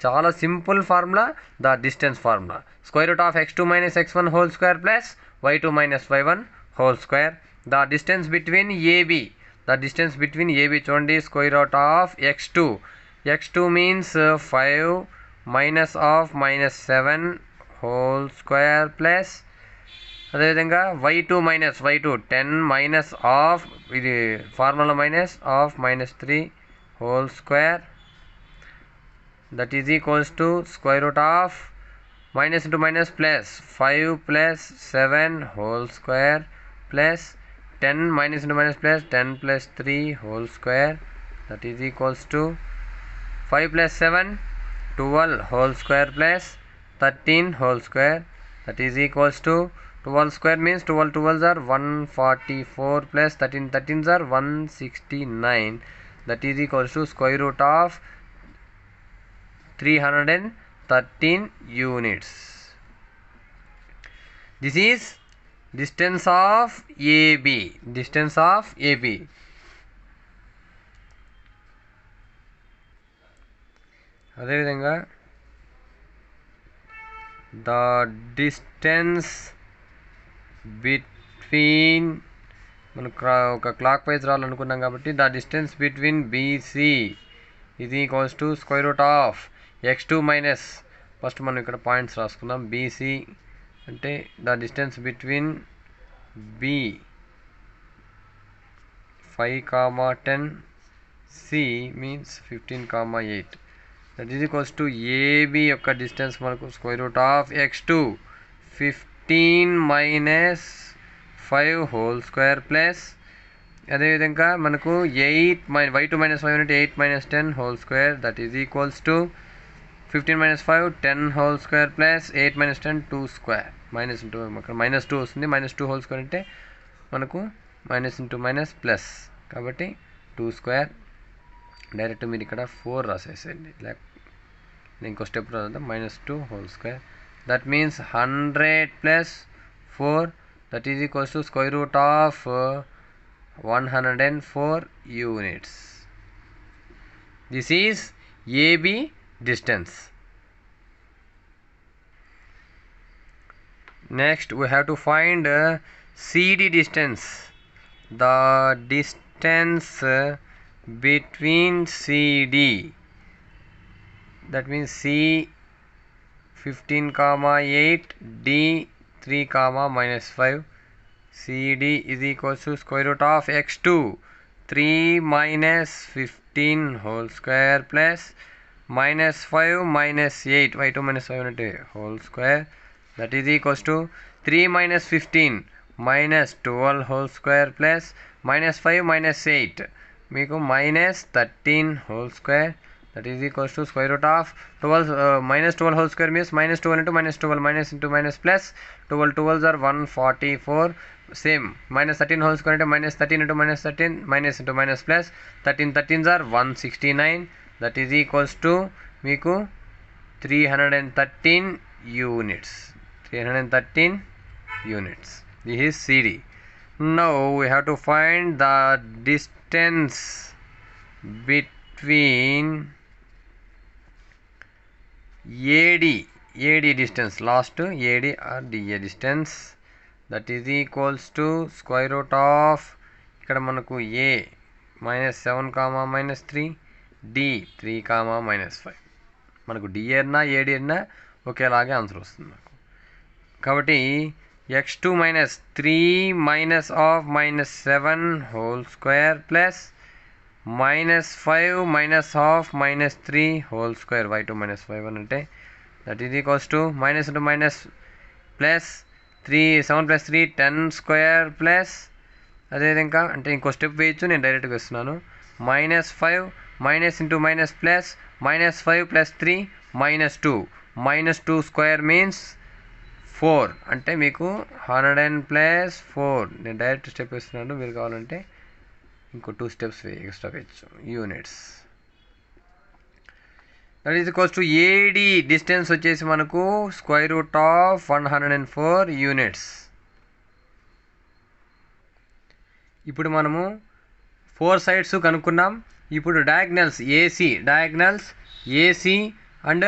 చాలా simple formula, the distance formula. √(x2 - x1) whole square plus y2 - y1 whole square. The distance between AB, చూడండి √(x2). x2 means 5 minus of -7 whole square plus అదేవిధంగా y2 minus y2 10 minus of ఇది formula minus of -3 whole square that is equals to minus into minus plus 5 plus 7 whole square plus 10 minus into minus plus 10 plus 3 whole square that is equals to 5 plus 7 12 whole square plus 13 whole square that is equals to 12 square means 12 12s are 144 plus 13 13s are 169 that is equals to √313 units. This is distance of AB. అదేవిధంగా the distance between మనకు ఒక clockwise రావాలనుకున్నాం కాబట్టి the distance between BC ఇది equals to √(x2 minus) first మనం ఇక్కడ points రాసుకుందాం. BC అంటే the distance between B 5, 10, C means 15, 8 that is equals to AB యొక్క డిస్టెన్స్ మనకు √(x2 15 minus 5 whole square plus అదేవిధంగా మనకు 8 y2 - y1 అంటే 8 minus 10 whole square that is equals to 15 minus 5 10 whole square plus 8 minus 10 2 square minus into ఇక్కడ -2 వస్తుంది. -2 whole square అంటే మనకు మైనస్ ఇంటూ మైనస్ ప్లస్ కాబట్టి 2 square. డైరెక్ట్ మీరు ఇక్కడ 4 రాసేసేయండి. ఇంకో స్టెప్ రాద్దాం. -2 whole square that means 100 plus 4 that is equals to square root of 104 units. This is AB distance. Next we have to find CD distance. The distance between CD, that means C 15, 8, D 3, -5. CD is equals to square root of x2 3 minus 15 whole square plus -5 minus 8 y2 minus 5 whole square, that is equals to 3 minus 15 minus 12 whole square plus -5 minus 8 meeku minus 13 whole square, that is equals to square root of 12 minus 12 whole square means minus 12 into minus 12 minus into minus plus 12 12s are 144. Same minus 13 whole square into minus 13 into minus 13 minus into minus plus 13 13s are 169, that is equals to meeku 313 units. 313 units. This is CD. Now we have to find the distance between AD distance, last AD or DA distance, that is equals to square root of ikkada manaku A -7, -3, D 3, -5. మనకు DA అన్నా AD అన్నా ఒకేలాగే answer వస్తుంది మనకు. కాబట్టి x2 minus 3 minus of minus 7 whole square plus -5 minus of minus 3 whole square y2 minus 5 అంటే that is equals to minus into minus plus 3 7 plus 3 10 square plus అదేవిధంగా అంటే ఇంకో స్టెప్ వేయచ్చు, నేను డైరెక్ట్గా ఇస్తున్నాను. -5 minus into minus plus -5 plus 3 -2 square means 4 అంటే మీకు 100 plus 4. నేను డైరెక్ట్ స్టెప్ ఇస్తున్నాను, మీరు కావాలంటే ఇంకో 2 స్టెప్స్ ఎక్స్ట్రా వేయచ్చు. Units, that is equals to AD distance వచ్చేసి మనకు స్క్వేర్ రూట్ ఆఫ్ 104 యూనిట్స్. ఇప్పుడు మనము 4 సైడ్స్ కనుక్కున్నాం. ఇప్పుడు డయాగ్నల్స్ AC అండ్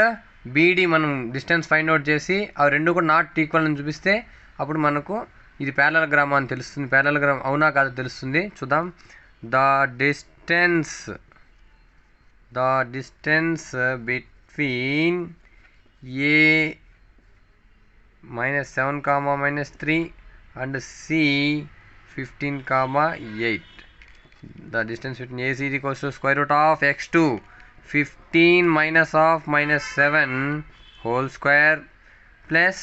BD మనం డిస్టెన్స్ ఫైండ్ అవుట్ చేసి అవి రెండు కూడా నాట్ ఈక్వల్ అని చూపిస్తే అప్పుడు మనకు ఇది ప్యారలగ్రామ్ అని తెలుస్తుంది. ప్యారలగ్రామ్ అవునా కాదో తెలుస్తుంది, చూద్దాం. The distance between A -7, -3 and C 15, 8. The distance between AC is equals to square root of x2 15 minus of -7 whole square plus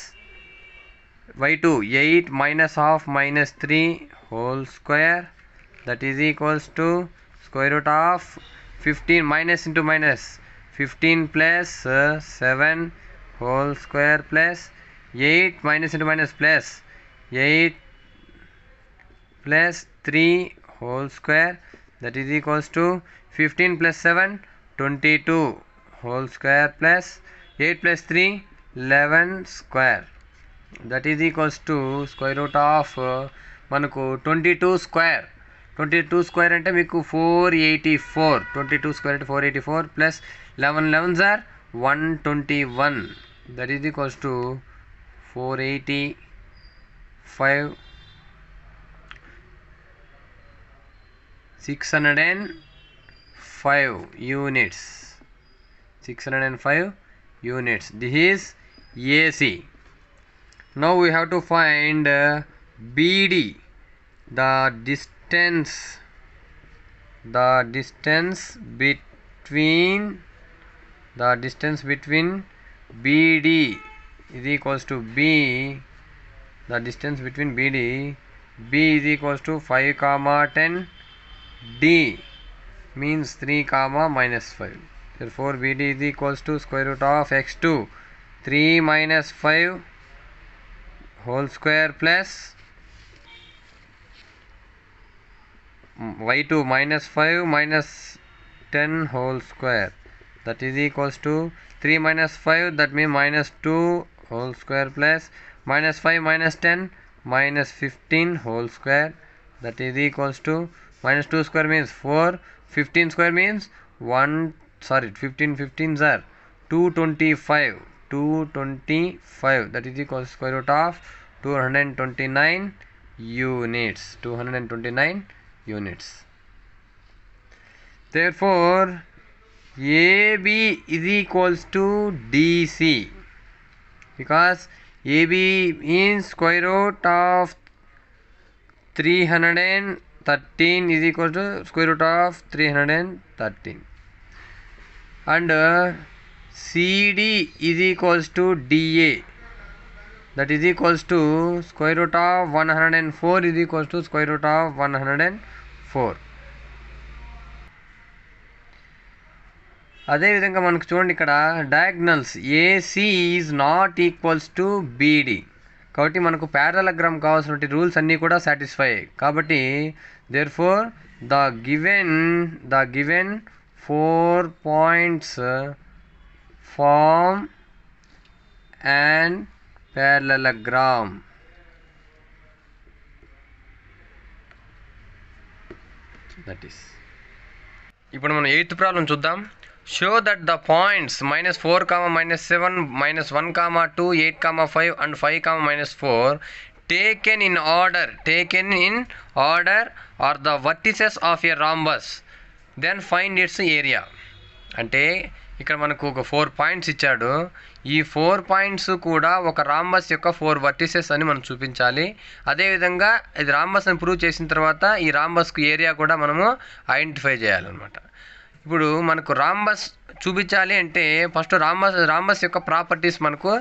y2 8 minus of -3 whole square, that is equals to square root of 15 minus into minus 15 plus 7 whole square plus 8 minus into minus plus 8 plus 3 whole square, that is equals to 15 plus 7 22 whole square plus 8 plus 3 11 square, that is equals to square root of మనకు 22 square. 22 square అంటే మీకు 484. 22 square అంటే 484 plus 11 11s are 121, that is equals to 485 605 units. 605 units. This is AC. Now we have to find BD. The distance between BD is equals to B. The distance between BD, B is equals to 5, 10. D means 3, -5. Therefore BD is equals to square root of x2 3 minus 5 whole square plus y2 -5 minus 10 whole square, that is equals to 3 minus 5, that means -2 whole square plus -5 minus 10 minus 15 whole square, that is equals to minus 2 square means 4, 15 square means 15 15s are 225, 225, that is equals to square root of 229 units, 229 units. Therefore AB is equals to DC, because AB means square root of 313 is equal to square root of 313, and CD is equals to DA, that is equals to square root of 104 is equals to square root of 104. అదేవిధంగా మనకు చూడండి ఇక్కడ diagonals AC is not equals to beedi, కాబట్టి మనకు parallelogram కావాల్సిన rules అన్నీ కూడా satisfy అయ్యాయి. కాబట్టి therefore the given 4 points form and parallelogram. That is. ఇప్పుడు మనం 8th ప్రాబ్లం చూద్దాం. Show that the points minus 4, minus 7, minus 1, 2, 8, 5 and 5, minus 4 taken in order are the vertices of a rhombus. Then find its area. అంటే ఇక్కడ మనకు ఒక 4 points ఇచ్చాడు. ఈ 4 points కూడా ఒక రాంబస్ యొక్క 4 వర్టిసెస్ అని మనం చూపించాలి. అదేవిధంగా ఇది రాంబస్ అని ప్రూవ్ చేసిన తర్వాత ఈ రాంబస్కు ఏరియా కూడా మనము ఐడెంటిఫై చేయాలన్నమాట. ఇప్పుడు మనకు రాంబస్ చూపించాలి అంటే ఫస్ట్ రాంబస్ యొక్క ప్రాపర్టీస్ మనకు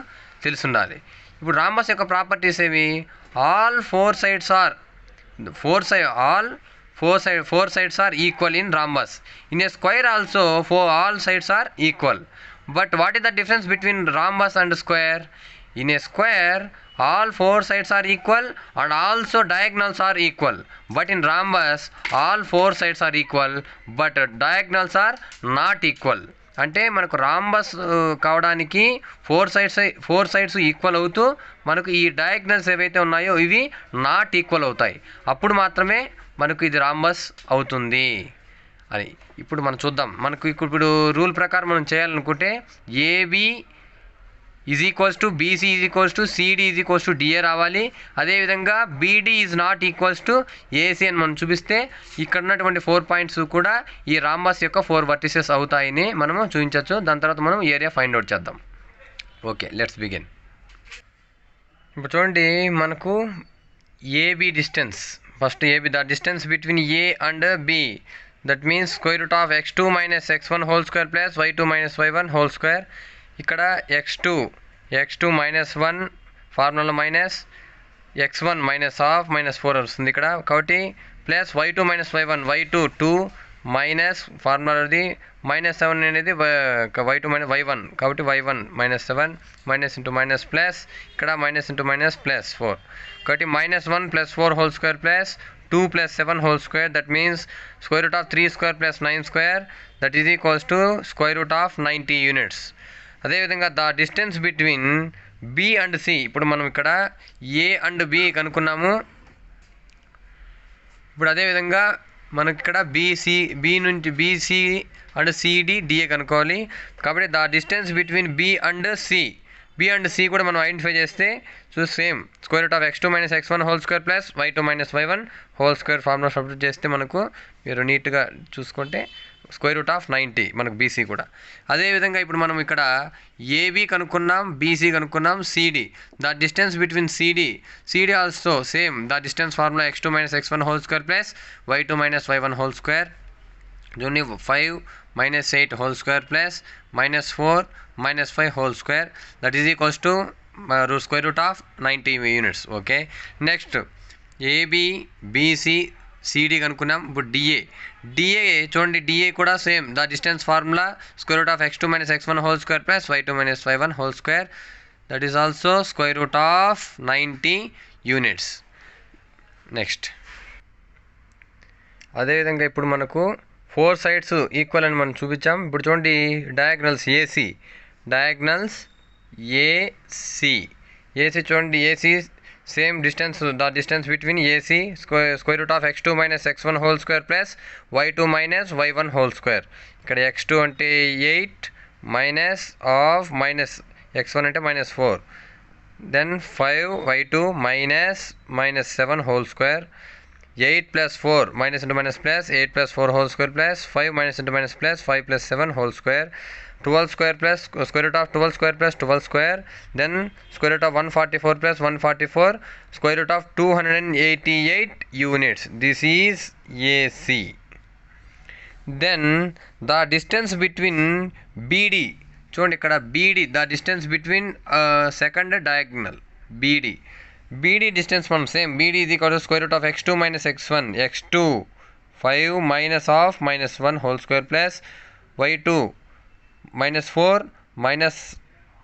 తెలుసుండాలి. ఇప్పుడు రాంబస్ యొక్క ప్రాపర్టీస్ ఏవి? all four sides are equal in rhombus. In a square also all sides are equal. But what is the difference between rhombus and square? In a square all 4 sides are equal and also diagonals are equal. But in rhombus all 4 sides are equal but diagonals are not equal. అంటే మనకు rhombus కావడానికి 4 sides equal అవుతూ మనకు ఈ diagonals ఏవైతే ఉన్నాయో ఇవి not equal అవుతాయి. అప్పుడు మాత్రమే మనకు ఇది రాంబస్ అవుతుంది అని ఇప్పుడు మనం చూద్దాం. మనకు ఇప్పుడు రూల్ ప్రకారం మనం చేయాలనుకుంటే AB is equals to BC is equals to CD is equals to DA రావాలి. అదేవిధంగా BD is not equals to AC అని మనం చూపిస్తే ఇక్కడ ఉన్నటువంటి 4 పాయింట్స్ కూడా ఈ రాంబస్ యొక్క 4 వర్టిసెస్ అవుతాయని మనము చూపించవచ్చు. దాని తర్వాత మనం ఏరియా ఫైండ్ అవుట్ చేద్దాం. Okay, let's begin. ఇప్పుడు చూడండి మనకు AB distance, first AB the distance between A and B, that means square root of x2 minus x1 whole square plus y2 minus y1 whole square. ఇక్కడ x2 minus 1 formula minus x1 minus half minus 4 వస్తుంది ఇక్కడ. కాబట్టి plus y2 minus y1 y2 2 minus ఫార్ములాది minus 7 అనేది y2 minus y1 కాబట్టి y1 minus 7 minus into minus plus ఇక్కడ minus into minus plus 4 కాబట్టి minus 1 plus 4 whole square plus 2 plus 7 whole square, that means square root of 3 square plus 9 square, that is equals to square root of 90 units. అదేవిధంగా the distance between B and C, ఇప్పుడు మనం ఇక్కడ ఏ and B కనుక్కున్నాము. ఇప్పుడు అదేవిధంగా మనకి ఇక్కడ B నుంచి BC and CD DA కనుక్కోవాలి. కాబట్టి the distance between B and C కూడా మనం ఐడెంటిఫై చేస్తే same square root of x2 minus x1 whole square plus y2 minus y1 whole square formula substitute చేస్తే మనకు మీరు నీట్గా చూసుకుంటే స్క్వేర్ రూట్ ఆఫ్ 90 మనకు బీసీ కూడా. అదేవిధంగా ఇప్పుడు మనం ఇక్కడ ఏబి కనుక్కున్నాం, బీసీ కనుక్కున్నాం, CD the distance between CD also same the distance formula x2 minus x1 whole square plus y2 minus y1 whole square, జోని 5 minus 8 whole square plus minus 4 minus 5 whole square, that is equals to square root of 90 units. Okay, next AB BC CD కనుక్కున్నాం. ఇప్పుడు DA చూడండి, DA కూడా same the distance formula square root of x2 minus x1 whole square plus y2 minus y1 whole square, that is also square root of 90 units. Next అదేవిధంగా ఇప్పుడు మనకు 4 sides equal అని మనం చూపించాం. ఇప్పుడు చూడండి డయాగ్నల్స్ ఏసీ చూడండి, AC same distance, the distance between AC square root of x2 minus x1 whole square plus y2 minus y1 whole square. ఇక్కడ x2 అంటే 8 minus of minus x1 అంటే minus 4, then 5 y2 minus 7 whole square, 8 plus 4 minus into minus plus 8 plus 4 whole square plus 5 minus into minus plus 5 plus 7 whole square, 12 square plus square root of 12 square plus 12 square, then square root of 144 plus 144, square root of 288 units. This is AC. Then the distance between BD, చూడండి ఇక్కడ BD, the distance between second diagonal BD distance మనం same BD is equal to square root of x2 minus x1, x2 5 minus of minus 1 whole square plus y2 minus 4 minus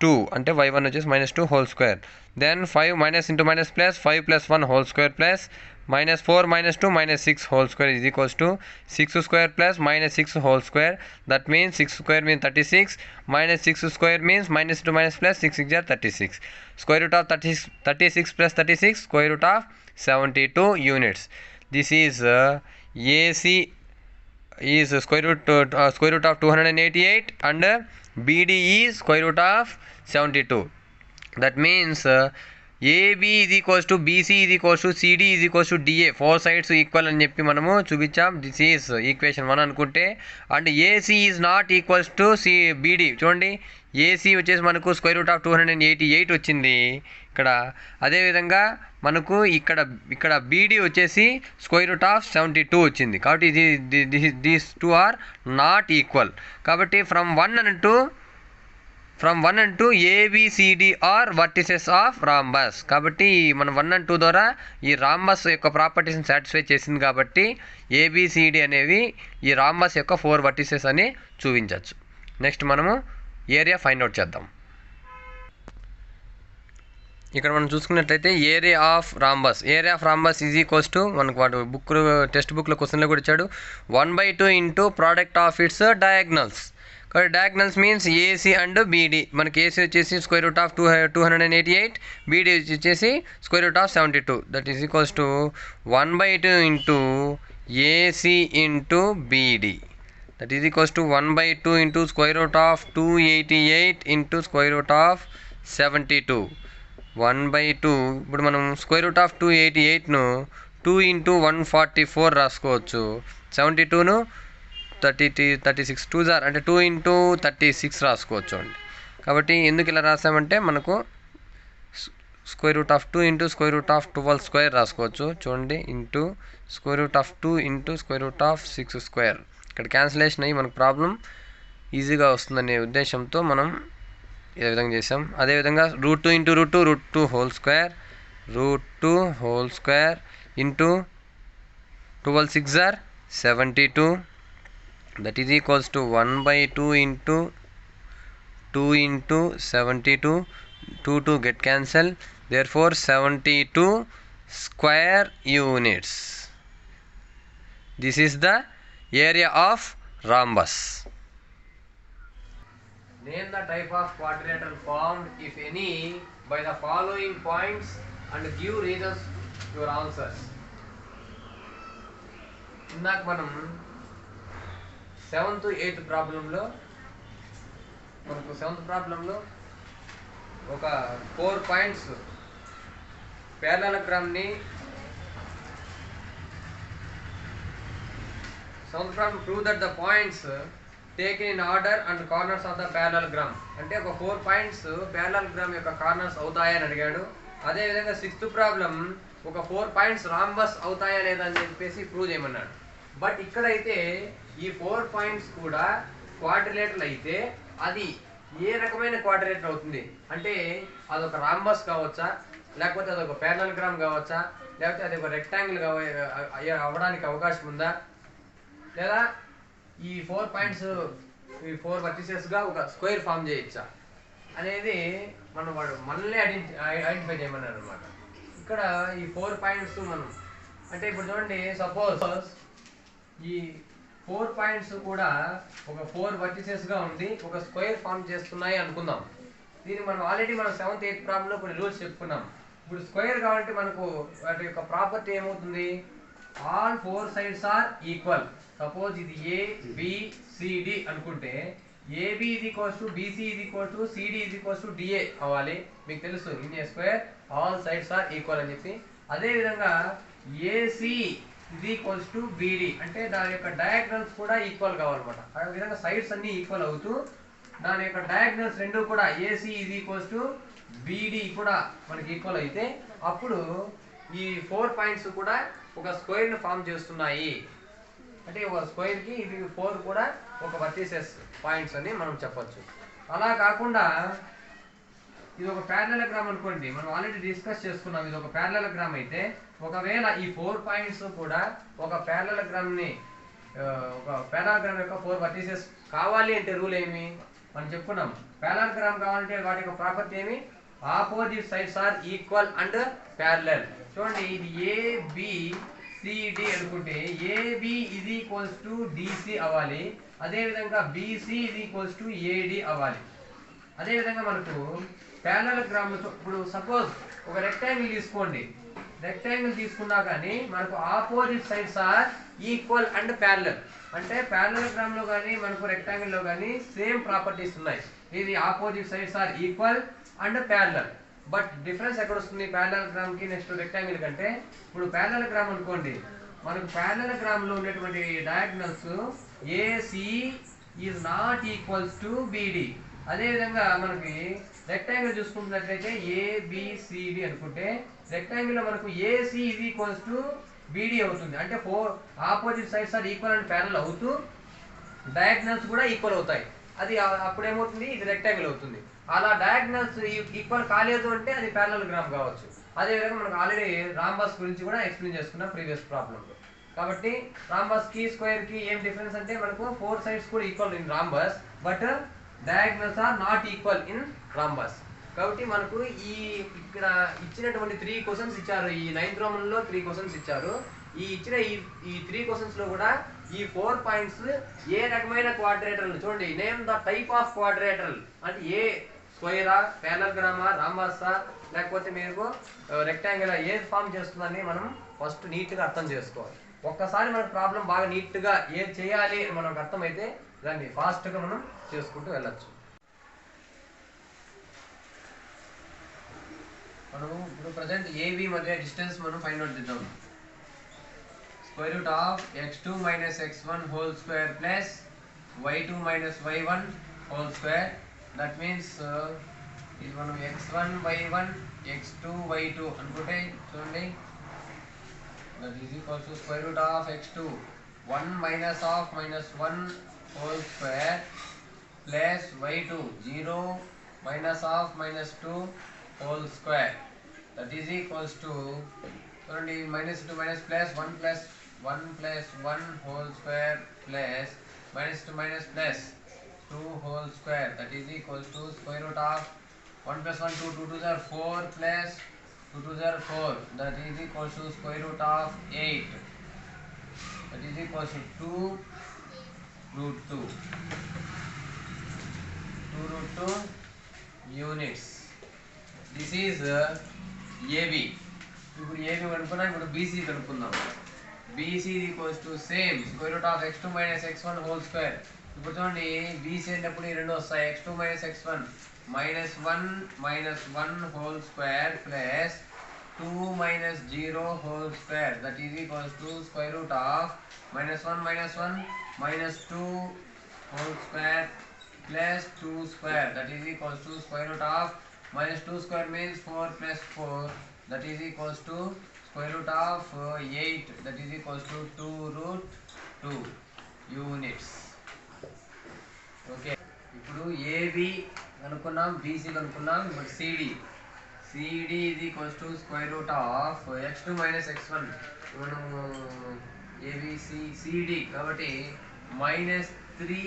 2 అంటే y1 వచ్చేసి minus 2 whole square, then 5 minus into minus plus 5 plus 1 whole square plus minus 4 minus 2 minus 6 whole square is equals to 6 square plus minus 6 whole square. That means 6 square means 36 minus 6 square means minus 2 minus plus 6 6 are 36. Square root of 36 plus 36, square root of 72 units. This is AC is square root of 288 and BD is square root of 72. That means AB is equals to BC is equals to CD is equals to DA, 4 sides equal అని చెప్పి మనము చూపించాం. This is equation 1 అనుకుంటే, and AC is not equals to BD. చూడండి AC వచ్చేసి మనకు square root of 288 వచ్చింది ఇక్కడ. అదేవిధంగా మనకు ఇక్కడ BD వచ్చేసి స్క్వేర్ రూట్ ఆఫ్ 72 వచ్చింది. కాబట్టి these two are not equal. కాబట్టి from 1 and 2 ABCD are vertices of rhombus. కాబట్టి మనం 1 and 2 ద్వారా ఈ రాంబస్ యొక్క ప్రాపర్టీస్ని సాటిస్ఫై చేసింది కాబట్టి ABCD అనేవి ఈ రాంబస్ యొక్క 4 వర్టిసెస్ అని చూపించవచ్చు. నెక్స్ట్ మనము ఏరియా ఫైండ్ అవుట్ చేద్దాం. ఇక్కడ మనం చూసుకున్నట్లయితే area of rhombus is equals to, మనకు వాడు టెక్స్ట్ బుక్లో క్వశ్చన్లో కూడా ఇచ్చాడు, 1/2 into product of its diagonals. కాబట్టి diagonals means AC and BD. మనకి AC వచ్చేసి స్క్వేర్ రూట్ ఆఫ్ 288, BD వచ్చేసి square root of 72. That is equals to 1/2 into AC into BD. That is equals to 1/2 into square root of 288 into square root of 72. 1/2. ఇప్పుడు మనం square root of 288ను 2 into 144 రాసుకోవచ్చు. 72ను 36 2s are అంటే 2 into 36 రాసుకోవచ్చు అండి. కాబట్టి ఎందుకు ఇలా రాసామంటే మనకు square root of 2 into square root of 12 square రాసుకోవచ్చు. చూడండి into square root of 2 into square root of 6 square. ఇక్కడ క్యాన్సిలేషన్ అయ్యి మనకు ప్రాబ్లం ఈజీగా వస్తుందనే ఉద్దేశంతో మనం ఈ విధంగా చేసాం. అదేవిధంగా √2 into √2 whole square, √2 whole square into 12 6 are 72. That is equals to 1/2 into 2 into 72. 2 get cancel. Therefore 72 square units. This is the area of rhombus. Name the type of quadrilateral formed, if any, by the following points and give reasons to your answers. ఇందాక మనం 7th 8th ప్రాబ్లంలో ఒక 4 points ప్యారలలోగ్రామ్ని 7th problem prove that the points taken in order and corners of the parallelogram. అంటే ఒక 4 points parallelogram యొక్క corners అవుతాయని అడిగాడు. అదేవిధంగా 6th ప్రాబ్లం ఒక 4 పాయింట్స్ రాంబస్ అవుతాయా లేదా అని చెప్పేసి ప్రూవ్ చేయమన్నాడు. బట్ ఇక్కడైతే ఈ 4 పాయింట్స్ కూడా క్వాడ్రిలేటరల్ అయితే అది ఏ రకమైన క్వాడ్రిలేటరల్ అవుతుంది అంటే అదొక రాంబస్ కావచ్చా, లేకపోతే అదొక ప్యారలలోగ్రామ్ కావచ్చా, లేకపోతే అది ఒక రెక్టాంగిల్ అవ్వడానికి అవకాశం ఉందా, లేదా ఈ 4 పాయింట్స్ ఈ 4 వర్టిసెస్గా ఒక స్క్వేర్ ఫామ్ చేయొచ్చా అనేది వాడు మనల్ని ఐడెంటిఫై చేయమన్నారు అనమాట. ఇక్కడ ఈ 4 పాయింట్స్ మనం అంటే ఇప్పుడు చూడండి, సపోజ్ ఈ 4 పాయింట్స్ కూడా ఒక 4 వర్టిసెస్గా ఉండి ఒక స్క్వేర్ ఫామ్ చేస్తున్నాయి అనుకుందాం. దీన్ని మనం ఆల్రెడీ 7th 8th ప్రాబ్లంలో కొన్ని రూల్స్ చెప్పుకున్నాం. ఇప్పుడు స్క్వేర్ కావాలంటే మనకు వాటి యొక్క ప్రాపర్టీ ఏమవుతుంది, all four sides are equal. Suppose ఇది ఏ బి సిడి అనుకుంటే ఏబి ఇది ఈక్వల్స్ టు బీసీ ఇది ఈక్వల్ టు సిడి ఇది ఈక్వల్స్ టు డిఏ అవ్వాలి. మీకు తెలుసు in a square all sides are equal అని చెప్పి. అదే విధంగా ఏసి ఇది ఈక్వల్స్ టు బిడి అంటే దాని యొక్క డయాగ్నల్స్ కూడా ఈక్వల్ కావాలన్నమాట. ఆ విధంగా సైడ్స్ అన్ని ఈక్వల్ అవుతూ దాని యొక్క డయాగ్నల్స్ రెండు కూడా ఏసీ ఇది ఈక్వల్స్ టు బిడి కూడా మనకి ఈక్వల్ అయితే అప్పుడు ఈ 4 పాయింట్స్ కూడా ఒక స్క్వేర్ ని ఫామ్ చేస్తున్నాయి. అంటే ఒక స్క్వేర్ కి ఇది 4 కూడా ఒక వర్టిసెస్ పాయింట్స్ అని మనం చెప్పొచ్చు. అలా కాకుండా ఇది ఒక ప్యారలలోగ్రామ్ అనుకోండి, మనం ఆల్రెడీ డిస్కస్ చేసుకున్నాం. ఇది ఒక ప్యారలలోగ్రామ్ అయితే ఒకవేళ ఈ 4 పాయింట్స్ కూడా ఒక ప్యారలలోగ్రామ్ ని ఒక ప్యారలలోగ్రామ్ యొక్క 4 వర్టిసెస్ కావాలి అంటే రూల్ ఏమి మనం చెప్పుకున్నాం. ప్యారలలోగ్రామ్ కావాలంటే వాటి యొక్క ప్రాపర్టీ ఏమి, opposite sides are equal and parallel. చూడండి ఇది ఏబిసిడి అనుకుంటే ఏబి ఇది ఈక్వల్స్ టు డిసి అవ్వాలి. అదే విధంగా బిసి ఇది ఈక్వల్స్ టు ఏడి అవ్వాలి. అదే విధంగా మనకు ప్యారలలోగ్రామ్ ఇప్పుడు సపోజ్ ఒక రెక్టాంగిల్ తీసుకోండి, రెక్టాంగిల్ తీసుకున్నా కానీ మనకు opposite sides are equal and parallel. అంటే ప్యారలలోగ్రామ్ లో కానీ మనకు రెక్టాంగిల్ లో కానీ సేమ్ ప్రాపర్టీస్ ఉన్నాయి. ఇది opposite sides are equal and parallel. But difference ఎక్కడ వస్తుంది ప్యారలలోగ్రామ్ కి నెక్స్ట్ రెక్టాంగిల్ కంటే? ఇప్పుడు ప్యారలలోగ్రామ్ అనుకోండి, మనకు ప్యారలలోగ్రామ్ లో ఉన్నటువంటి diagonals AC is not equals to BD. అదే విధంగా మనకి రెక్టాంగిల్ చూసుకున్నట్లయితే ఏబిసిడి అనుకుంటే రెక్టాంగిల్ లో మనకు AC is equals to BD అవుతుంది. అంటే 4 opposite sides are equal and parallel అవుతూ డయాగ్నల్స్ కూడా ఈక్వల్ అవుతాయి. అది అప్పుడు ఏమవుతుంది, ఇది రెక్టాంగిల్ అవుతుంది. అలా డయాగ్నల్స్ ఈక్వల్ కాలేదు అంటే అది ప్యారలలోగ్రామ్ కావచ్చు. అదే విధంగా మనకు ఆల్రెడీ రాంబస్ గురించి కూడా ఎక్స్ప్లెయిన్ చేసుకున్నాం ప్రీవియస్ ప్రాబ్లంలో. కాబట్టి రాంబస్ కి స్క్వేర్ కి ఏం డిఫరెన్స్ అంటే మనకు 4 సైడ్స్ కూడా equal in rhombus but diagonals are not equal in rhombus. కాబట్టి మనకు ఈ ఇక్కడ ఇచ్చినటువంటి 3 క్వశ్చన్స్ ఇచ్చారు. ఈ 9th రోమన్ లో 3 క్వశ్చన్స్ ఇచ్చారు. ఈ ఇచ్చిన ఈ 3 క్వశ్చన్స్ లో కూడా ఈ 4 పాయింట్స్ ఏ రకమైన క్వాడ్రేటరల్ చూడండి. నేమ్ ద టైప్ ఆఫ్ క్వాడ్రేటరల్ అంటే ఏ స్క్వేరా, ప్యారలలోగ్రామా, రాంబసా లేకపోతే మీకు రెక్టాంగిల్ ఏది ఫామ్ చేస్తుందని మనం ఫస్ట్ నీట్ గా అర్థం చేసుకోవాలి. ఒక్కసారి మన ప్రాబ్లం బాగా నీట్ గా ఏది చేయాలి అని మనకు అర్థమైతే దాన్ని ఫాస్ట్ గా మనం చేసుకుంటూ వెళ్ళొచ్చు. మనం ఇప్పుడు ప్రజెంట్ ఏబి మధ్య డిస్టెన్స్ మనం ఫైండ్ అవుట్ చేద్దాం. Square root of x2 minus x1 whole square plus y2 minus y1 whole square. That means ఇది మనం x1 y1 x2 y2 అనుకుంటే చూడండి that is equal to square root of x2 1 minus of minus 1 whole square plus y2 0 minus of minus 2 whole square. That is equals to చూడండి minus 2 minus plus 1 plus 1 whole square plus minus 2 minus plus 2 whole square. That is equals to square root of 1 plus 1 2 2 2 are 4 plus 2 2 are 4. That is equals to square root of 8. That is equals to 2 root 2 root 2 units. This is AB. ఇప్పుడు AB కనుక్కున్నాం. ఇప్పుడు BC కనుక్కుందాం. BC is equals to same square root of x2 minus x1 whole square. ఇప్పుడు చూడండి BC అనేటప్పుడు ఈ రెండు వస్తాయి. x2 minus x1 minus 1 whole square plus 2 minus 0 whole square. That is equals to square root of minus 1 minus 2 whole square plus 2 square. That is equals to square root of minus 2 square means 4 plus 4. That is equals to square root of 8. That is equals to 2 root 2 units. Okay. ఇప్పుడు AB కనుక్కున్నాం, BC కనుక్కున్నాం. ఇప్పుడు CD is equals to square root of x2 minus x1. మనము ABCD కాబట్టి minus 3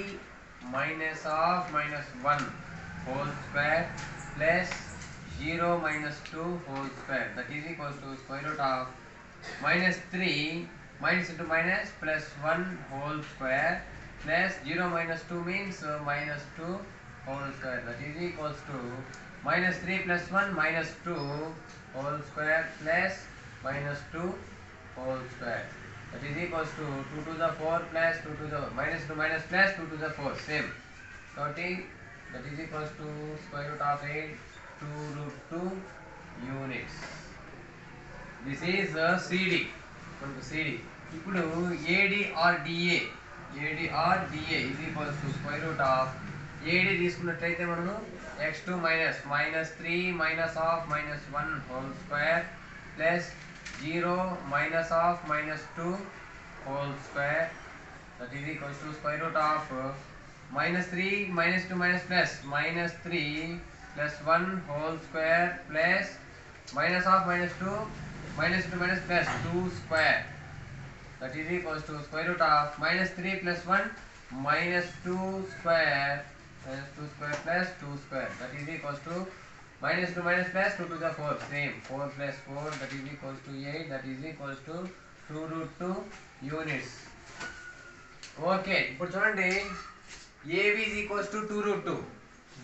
minus of minus 1 whole square plus 0 minus 2 whole square. That is equals to square root of minus 3 minus into minus plus 1 whole square plus 0 minus 2 means minus 2 whole square. That is equals to minus 3 plus 1 minus 2 whole square plus minus 2 whole square. That is equals to 2 to the 4 plus 2 to the minus 2 minus plus 2 to the 4. Same. 30. That is equals to square root of 8 2 root 2 units. This is CD. CD. ఇప్పుడు AD or DA is equals to square root of AD తీసుకున్నట్లయితే మనము x2 minus 3 minus of minus 1 whole square plus 0 minus of minus 2 whole square, that is equals to square root of minus 3 minus 2 minus plus minus 3 plus 1 whole square plus minus of minus 2 minus 2 minus plus 2 square, that is equals to square root of minus 3 plus 1 minus 2 square plus 2 square, that is equals to minus 2 minus plus 2 to the 4. Same. 4 plus 4, that is equals to 8, that is equals to 2 root 2 units. Okay, ఇప్పుడు చూడండి, AB is equals to 2 root 2,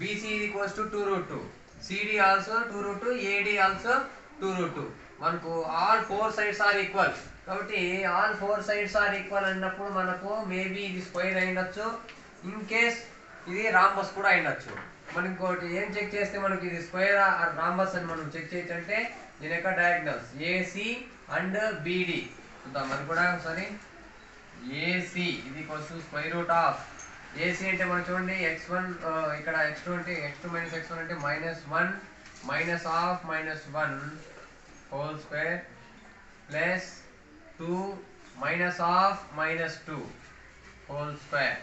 BC is equals to 2 root 2, CD also 2 root 2, AD also 2 root 2. మనకు all 4 sides are equal. కాబట్టి all 4 sides are equal అన్నప్పుడు మనకు maybe ఇది square అయ్యొచ్చు, in case ఇది rhombus కూడా అయ్యొచ్చు. మనం ఇంకోటి ఏం చెక్ చేస్తే మనకి ఇది స్క్వేర్ ఆర్ రాంబస్ అని మనం చెక్ చేయొచ్చు అంటే దీని యొక్క డయాగ్నల్స్ AC అండ్ BD చూద్దాం. అది కూడా ఒకసారి AC ఇది equals to square root of AC అంటే మనం చూడండి x1 ఇక్కడ x2 అంటే x2 మైనస్ x1 అంటే -1 minus of -1 whole square plus 2 minus of -2 whole square.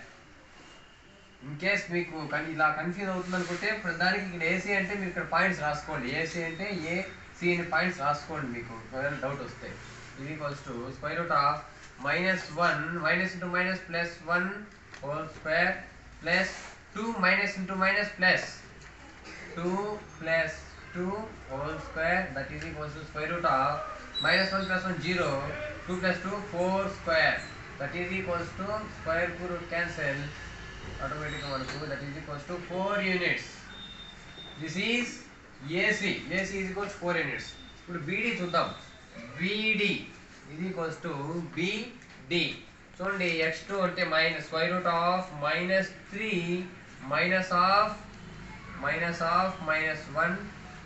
In case మీకు ఇలా కన్ఫ్యూజ్ అవుతుంది అనుకుంటే దానికి ఇక్కడ AC అంటే మీరు ఇక్కడ పాయింట్స్ రాసుకోండి. AC అంటే AC అని పాయింట్స్ రాసుకోండి మీకు ఒకవేళ డౌట్ వస్తే. ఇది equals to square root of -1 minus into minus plus 1 whole square plus 2 minus into minus plus 2 plus 2 whole square, that is equals to square root of -1 plus 1 0, 2 plus 2 4 square, that is equals to square root cancel automatically మనకు, that is equals to 4 units. This is AC is equals to 4 units. ఇప్పుడు BD చూద్దాం. BD is equals to BD. చూడండి, x2 అంటే minus square root of -3 minus of -1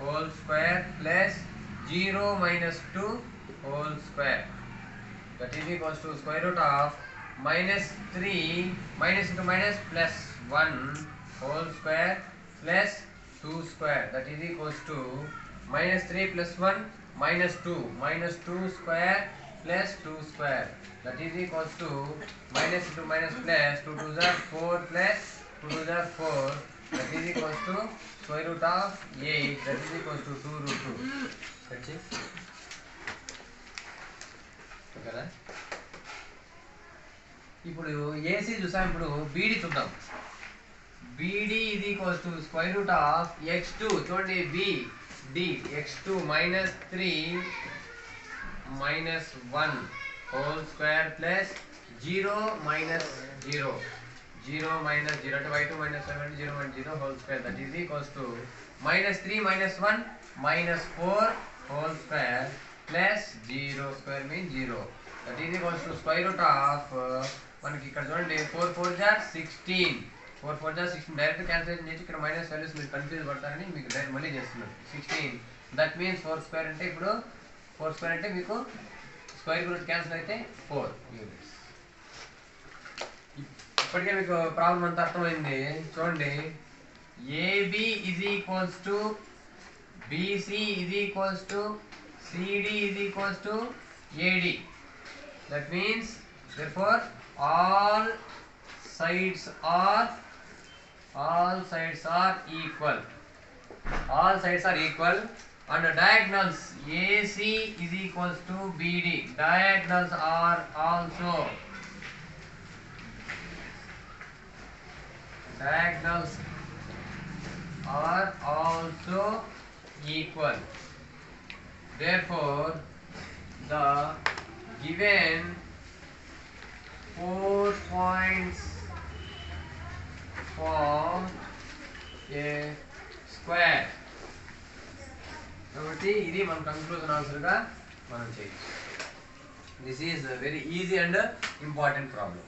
whole square plus 0 minus 2 whole square, that is equals to square root of -3 minus into minus plus 1 whole square plus 2 square, that is equals to -3 plus 1 -2 square plus 2 square, that is equals to minus into minus plus 2 to the 4 plus 2 to the 4, that is equals to square root of 8, that is equals to 2 root 2. That's it. Okay. ఇప్పుడు AC చూసాం, ఇప్పుడు BD చూద్దాం. BD is equals to square root of x2, చూడండి BD x2 -3 -1 whole square plus 0 minus 0 minus 0 అంటే y2 minus 7 0 minus 0 whole square, that is equals to -3 minus 1 minus 4 whole square plus 0 square means 0, that is equals to square root of మనకి ఇక్కడ చూడండి 4 4 jar 16 direct cancellation చేసి ఇక్కడ minus values మీరు confuse పడతారని మీకు direct మళ్ళీ చేస్తున్నాను. 16, దట్ మీన్స్ 4 స్క్వేర్ అంటే ఇప్పుడు 4 స్క్వేర్ అంటే మీకు స్క్వేర్ రూట్ క్యాన్సిల్ అయితే 4 యూనిట్స్. ఇప్పటికే మీకు ప్రాబ్లం అంతా అర్థమైంది. చూడండి, AB is equals to BC is equals to CD is equals to AD. That means therefore all sides are equal. All sides are equal. And the diagonals AC is equals to BD. Diagonals are also equal. Therefore, the given 4 points form a square. కాబట్టి ఇది మన conclusion ఆన్సర్గా మనం చేయొచ్చు. This is very easy and important problem.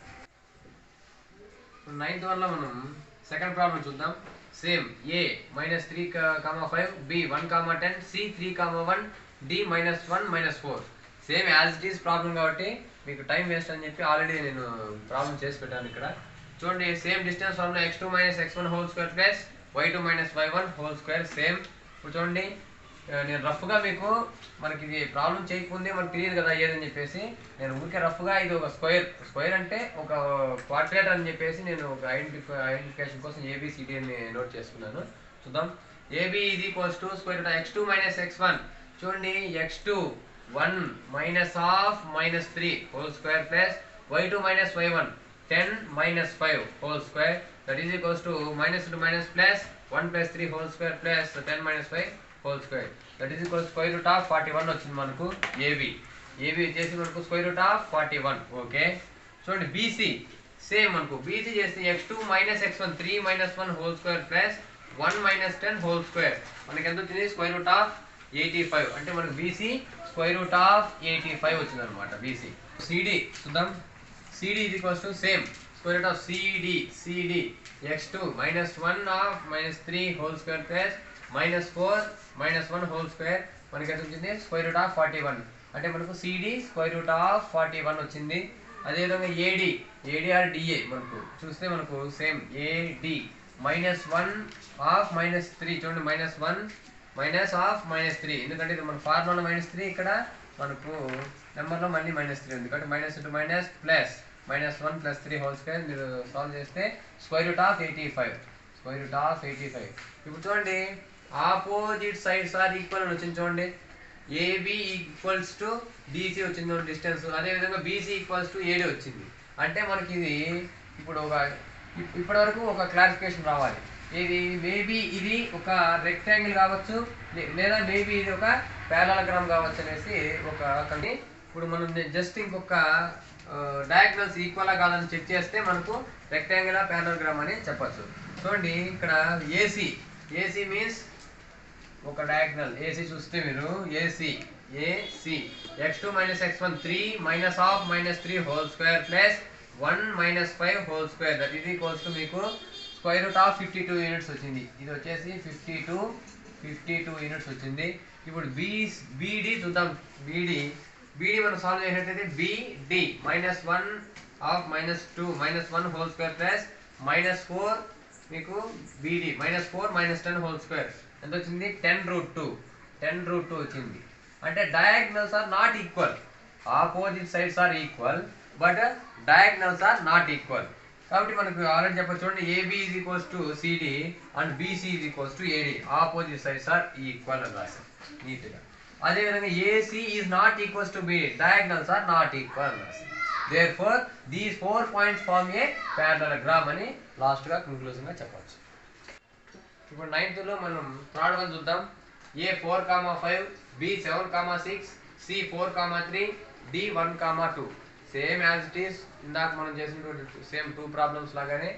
Ninth వన్లో మనం second problem చూద్దాం. Same A -3,5, B 1,10, C 3,1, D -1 -4. Same as it is problem కాబట్టి మీకు టైం వేస్ట్ అని చెప్పి ఆల్రెడీ నేను ప్రాబ్లం చేసి పెట్టాను ఇక్కడ. చూడండి, same distance from x2 - x1 whole square plus y2 - y1 whole square same. ఇప్పుడు చూడండి, నేను రఫ్గా మీకు మనకి ఇది ప్రాబ్లం చేయకముందే మనకు తెలియదు కదా ఏదని చెప్పేసి నేను ఊరికే రఫ్గా ఇది ఒక స్క్వేర్ అంటే ఒక క్వాడ్రేటర్ అని చెప్పేసి నేను ఒక ఐడెంటిఫికేషన్ కోసం ఏబిసిడి అని నోట్ చేసుకున్నాను. చూద్దాం. AB is equals to x2 - x1. చూడండి, x2 1 -3 whole square plus y2 - y1 10 - 5 whole square that is equals to -2 plus 1 + 3 whole square plus 10 - 5 whole square that is equals √41 వచ్చింది మనకు. ఏబి వచ్చేసి మనకు √41. Okay. చూడండి, BC same మనకు BC చేస్తే x2 - x1 3 - 1 whole square plus 1 - 10 whole square మనకి ఎంత వచ్చింది? √85. అంటే మనకు బీసీ √85 వచ్చింది అనమాట. బీసీ. సిడి చూద్దాం. CD is equals to same CD x2 -1 -3 whole square plus -4 -1 whole square మనకి ఎంత వచ్చింది? √41. అంటే మనకు సిడి √41 వచ్చింది. అదేవిధంగా ఏడి ఆర్ డిఏ మనకు చూస్తే మనకు సేమ్ ఏడి -1 ఆఫ్ -3. చూడండి, -1 -3 ఎందుకంటే ఇది మన ఫార్ములా -3, ఇక్కడ మనకు నెంబర్లో మళ్ళీ -3 ఉంది కాబట్టి -2 ప్లస్ -1 + 3 హోల్ స్క్వేర్ మీరు సాల్వ్ చేస్తే √85. ఇప్పుడు చూడండి, ఆపోజిట్ సైడ్స్ ఆర్ ఈక్వల్ అని వచ్చింది. చూడండి, ఏబి ఈక్వల్స్ టు డిసి వచ్చింది డిస్టెన్స్. అదేవిధంగా బీసీ ఈక్వల్స్ టు ఏడి వచ్చింది. అంటే మనకి ఇది ఇప్పటి వరకు ఒక క్లారిఫికేషన్ రావాలి. ఇది మేబీ ఇది ఒక రెక్టాంగిల్ కావచ్చు, లేదా మేబీ ఇది ఒక పారలలోగ్రామ్ కావచ్చు అనేసి ఒక. ఇప్పుడు మనం జస్ట్ ఇంకొక డయాగ్నల్స్ ఈక్వల్ కాదని చెక్ చేస్తే మనకు రెక్టాంగిల్ పారలలోగ్రామ్ అని చెప్పచ్చు. చూడండి, ఇక్కడ ఏసీ మీన్స్ ఒక డయాగ్నల్. ఏసీ చూస్తే మీరు AC x2 - x1 3 -3 whole square plus 1 - 5 whole square that is equals to మీకు √52 యూనిట్స్ వచ్చింది. ఇది వచ్చేసి 52 యూనిట్స్ వచ్చింది. ఇప్పుడు బీడి చూద్దాం. బీడి మనం సాల్వ్ చేసినట్లయితే బీడి -1 ఆఫ్ -2 -1 హోల్ స్క్వేర్ ప్లస్ -4 మీకు బీడి -4 -10 హోల్ స్క్వేర్ ఎంత వచ్చింది? 10√2 వచ్చింది. అంటే diagonals are not equal. Opposite sides are equal but diagonals are not equal. కాబట్టి మనకు ఆల్రెడీ చెప్పచ్చు. చూడండి, AB is equals to CD and BC is equals to AD. Opposite sides are equal అని రాశాం నీట్గా. అదేవిధంగా AC is not equals to B, diagonals are not equal అని రాశాం. Therefore these 4 points form a parallelogram అని లాస్ట్గా కంక్లూజన్గా చెప్పచ్చు. ఇప్పుడు 9th లో మనం థర్డ్ వన్ చూద్దాం. A 4,5, B 7,6, C 4,3, D 1,2. Same as it is ఇందాక మనం చేసినటువంటి సేమ్ 2 ప్రాబ్లమ్స్ లాగానే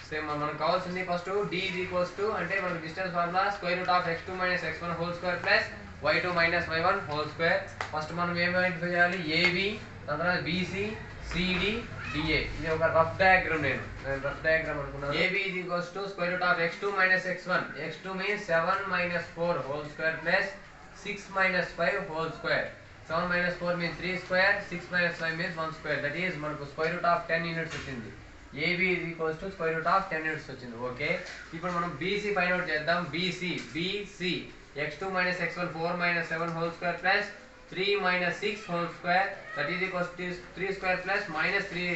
సేమ్ మనకు కావాల్సింది. First D is equals to అంటే మనకు distance formula x2 - x1 whole square plus y2 - y1 whole square. First మనం ఏమి ఐడెంటిఫై చేయాలి? ఏబి, దాని తర్వాత బీసీ, సిడి, డిఏ. ఇది ఒక రఫ్ డయాగ్రామ్. నేను రఫ్ డయాగ్రామ్ అనుకున్నాను. AB is equals to x2 - x1. x2 means 7 - 4 whole square plus 6 - 5 whole square. 7 - 4 means 3 square, 6 - 5 means 1 square. That is మనకు √10 యూనిట్స్ వచ్చింది. AB is equals to √10 units వచ్చింది. Okay. ఇప్పుడు మనం BC find out చేద్దాం. BC x2 - x1 4 - 7 whole square plus 3 - 6 whole square that is equals to 3 square plus -3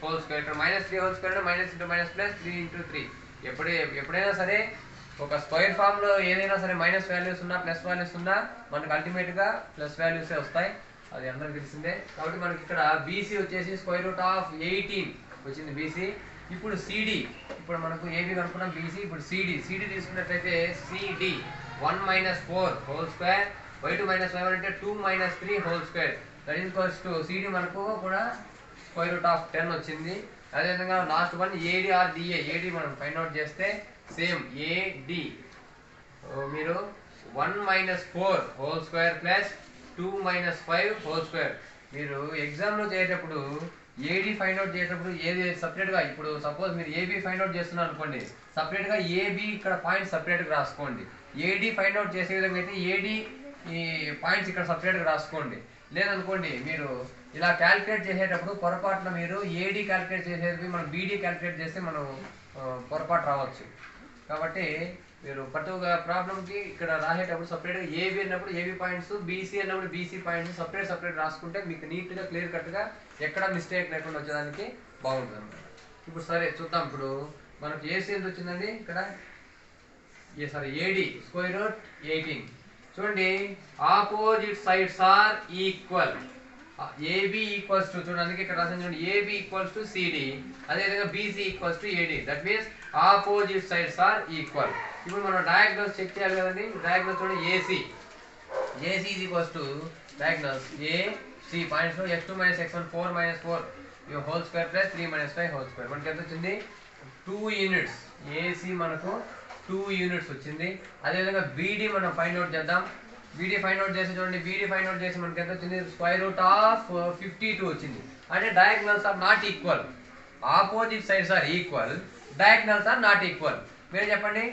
whole square. ఇక్కడ -3 whole square అంటే -× plus 3 × 3. ఎప్పుడైనా సరే ఒక స్క్వేర్ ఫామ్ లో ఏదైనా సరే మైనస్ వాల్యూస్ ఉన్నా ప్లస్ వాల్యూస్ ఉన్నా మనకు అల్టిమేట్ గా ప్లస్ వాల్యూసే వస్తాయి. అది అందరికి తెలిసిందే. కాబట్టి మనకి ఇక్కడ బీసీ వచ్చేసి √18 వచ్చింది బీసీ. ఇప్పుడు సిడి, ఇప్పుడు మనకు ఏబి కనుక్కున్నాం, బీసీ. ఇప్పుడు సిడి తీసుకున్నట్లయితే CD 1 - 4 whole square, y2 - y1 అంటే 2 - 3 whole square that is equals to CD మనకు కూడా √10 వచ్చింది. అదేవిధంగా last one AD or DA. AD మనం ఫైండ్ అవుట్ చేస్తే సేమ్ ఏడి మీరు 1 minus 4 whole square plus 2 minus 5 whole square. మీరు ఎగ్జామ్లో చేసేటప్పుడు ఏడి ఫైండ్ అవుట్ చేసేటప్పుడు ఏది సపరేట్గా, ఇప్పుడు సపోజ్ మీరు ఏబీ ఫైండ్ అవుట్ చేస్తున్నారు అనుకోండి, సపరేట్గా ఏబీ ఇక్కడ పాయింట్ సపరేట్గా రాసుకోండి. ఏడి ఫైండ్ అవుట్ చేసే విధంగా అయితే ఏడి ఈ పాయింట్స్ ఇక్కడ సపరేట్గా రాసుకోండి. లేదనుకోండి మీరు ఇలా క్యాలిక్యులేట్ చేసేటప్పుడు పొరపాటున మీరు ఏడి క్యాలిక్యులేట్ చేసేది మనం బీడీ క్యాలిక్యులేట్ చేస్తే మనం పొరపాటు రావచ్చు. కాబట్టి మీరు ప్రతి ఒక్క ప్రాబ్లంకి ఇక్కడ రాసేటప్పుడు సపరేట్గా ఏబీ అన్నప్పుడు ఏబీ పాయింట్స్, బీసీ అన్నప్పుడు బీసీ పాయింట్స్ సపరేట్ రాసుకుంటే మీకు నీట్గా క్లియర్ కట్గా ఎక్కడ మిస్టేక్ లేకుండా వచ్చేదానికి బాగుంటుంది అనమాట. ఇప్పుడు సరే చూద్దాం. ఇప్పుడు మనకు ఏసీ ఎంత వచ్చిందండి ఇక్కడ, ఏడి స్క్వేర్ రూట్ 18. చూడండి opposite sides are equal. AB equals to, చూడండి ఇక్కడ రాసిన చూడండి, ఏబి ఈక్వల్స్ టు సిడి, అదేవిధంగా BC equals to AD. That means opposite sides are equal. ఇప్పుడు మనం డయాగ్నల్స్ చెక్ చేయాలి కదండి. డయాగ్నల్స్ చూడండి, AC is equals to diagonals AC points లో x2 minus x1 4 minus 4 whole square plus 3 minus 5 whole square. మనకి ఎంత వచ్చింది 2 యూనిట్స్. ఏసీ మనకు 2 యూనిట్స్ వచ్చింది. అదేవిధంగా బీడీ మనం ఫైండ్ అవుట్ చేద్దాం. బీడీ ఫైండ్ అవుట్ చేసి చూడండి, బీడీ ఫైండ్ అవుట్ చేసి మనకి ఎంత వచ్చింది స్క్వేర్ రూట్ ఆఫ్ 52 వచ్చింది. అంటే diagonals are not equal. Opposite sides are equal, diagonals are not equal. మీరు చెప్పండి,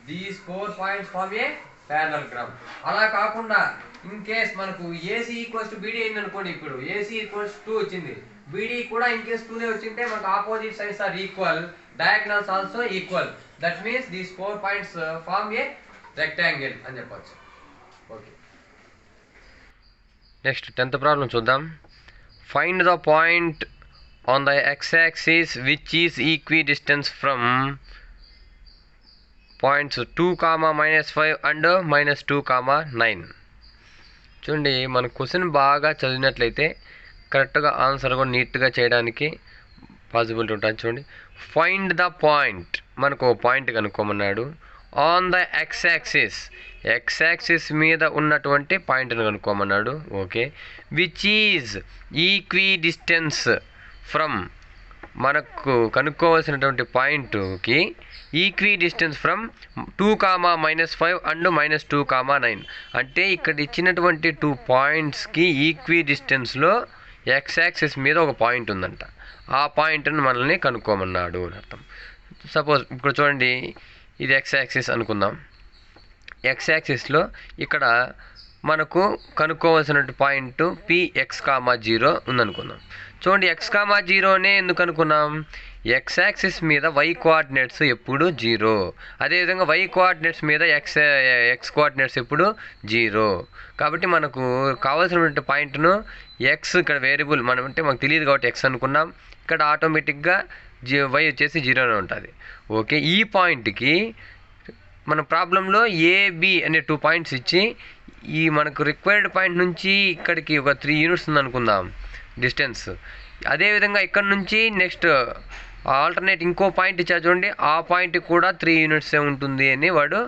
these 4 points form a parallelogram. అలా కాకుండా ఇన్ కేస్ మనకు ఏసీ ఈక్వల్స్ టు బీడీ అయింది అనుకోండి, ఇప్పుడు ఏసీ ఈక్వల్స్ 2 వచ్చింది, బీడీ కూడా ఇన్ కేస్ 2 వచ్చింటే మనకు opposite sides are equal, diagonals also equal. That means these 4 points form a rectangle అని చెప్పొచ్చు. ఓకే, నెక్స్ట్ 10th ప్రాబ్లం చూద్దాం. Find the point on the x-axis which is equidistant from points 2, -5 and -2, 9. చూడండి మన question బాగా చదివినట్లయితే కరెక్ట్గా answer కూడా నీట్గా చేయడానికి పాసిబిలిటీ ఉంటుంది. చూడండి, ఫైండ్ ద పాయింట్, మనకు పాయింట్ కనుక్కోమన్నాడు. ఆన్ ద x-axis మీద ఉన్నటువంటి పాయింట్ని కనుక్కోమన్నాడు. Okay, which is equidistance from, మనకు కనుక్కోవాల్సినటువంటి పాయింట్కి ఈక్విడిస్టెన్స్ ఫ్రమ్ 2, -5 అండ్ -2, 9. అంటే ఇక్కడ ఇచ్చినటువంటి 2 పాయింట్స్కి ఈక్విడిస్టెన్స్లో x-axis మీద ఒక పాయింట్ ఉందంట. ఆ పాయింట్ని మనల్ని కనుక్కోమన్నాడు అని అర్థం. సపోజ్ ఇప్పుడు చూడండి, ఇది x-axis అనుకుందాం. x-axisలో ఇక్కడ మనకు కనుక్కోవాల్సిన పాయింట్ Px, 0 ఉందనుకుందాం. చూడండి, x, 0నే ఎందుకు అనుకున్నాం, x-axis మీద y కోఆర్డినేట్స్ ఎప్పుడు 0, అదేవిధంగా y కోఆర్డినేట్స్ మీద x కోఆర్డినేట్స్ ఎప్పుడు 0. కాబట్టి మనకు కావాల్సినటువంటి పాయింట్ను x, ఇక్కడ వేరియబుల్ మనం అంటే మనకు తెలియదు కాబట్టి x అనుకున్నాం. ఇక్కడ ఆటోమేటిక్గా y వచ్చేసి 0నే ఉంటుంది. ఓకే, ఈ పాయింట్కి మన ప్రాబ్లంలో ఏబి అనే 2 పాయింట్స్ ఇచ్చి ఈ మనకు రిక్వైర్డ్ పాయింట్ నుంచి ఇక్కడికి ఒక 3 యూనిట్స్ ఉందనుకుందాం డిస్టెన్స్. అదేవిధంగా ఇక్కడ నుంచి నెక్స్ట్ ఆల్టర్నేట్ ఇంకో పాయింట్ ఇచ్చారు చూడండి, ఆ పాయింట్ కూడా 3 యూనిట్సే ఉంటుంది అని వాడు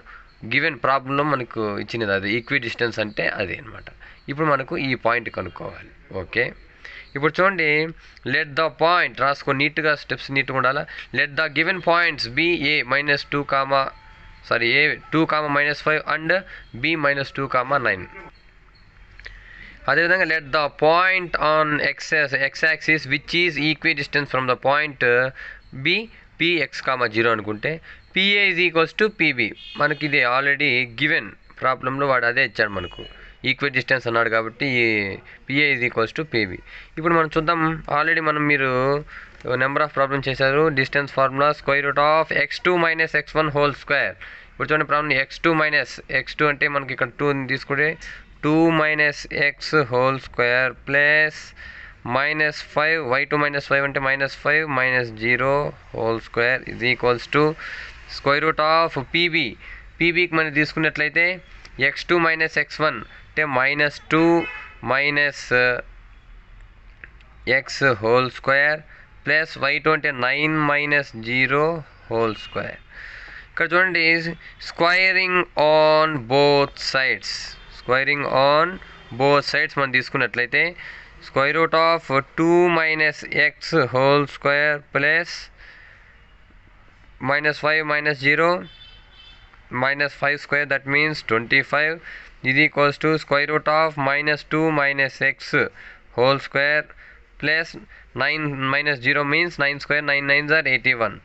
గివెన్ ప్రాబ్లంలో మనకు ఇచ్చినది. అది ఈక్వి డిస్టెన్స్ అంటే అదే అనమాట. ఇప్పుడు మనకు ఈ పాయింట్ కనుక్కోవాలి. ఓకే, ఇప్పుడు చూడండి, లెట్ ద పాయింట్ రాసుకో నీట్గా, స్టెప్స్ నీట్గా ఉండాలి. Let the given points B A -2, A2, -5 and B -2, 9. అదేవిధంగా let the point on x-axis which is equidistance from the point B Px, 0 అనుకుంటే PA is equals to PB. మనకి ఇది already given ప్రాబ్లంలో వాడు అదే ఇచ్చాడు, మనకు ఈక్విడిస్టెన్స్ అన్నాడు కాబట్టి PA is equals to PB. ఇప్పుడు మనం చూద్దాం, ఆల్రెడీ మీరు నెంబర్ ఆఫ్ ప్రాబ్లమ్ చేశారు. Distance formula √x2 - x1 whole square. ఇప్పుడు చూడండి ప్రాబ్లం x2 అంటే మనకి ఇక్కడ 2 తీసుకుంటే 2 - x whole square plus -5 y2 - 5 అంటే -5 -0 whole square is equals to PBకి మనం తీసుకున్నట్లయితే x2 - x1 అంటే -2 - x whole square plus y2 అంటే 9 - 0 హోల్ స్క్వేర్. ఇక్కడ చూడండి, స్క్వైరింగ్ ఆన్ బోత్ సైడ్స్ మనం తీసుకున్నట్లయితే √2 - x whole square plus -5 - 0 minus 5 square, that means 25, is equals to square root of minus 2 minus x whole square plus 9 minus 0 means 9 square, 9 9s are 81.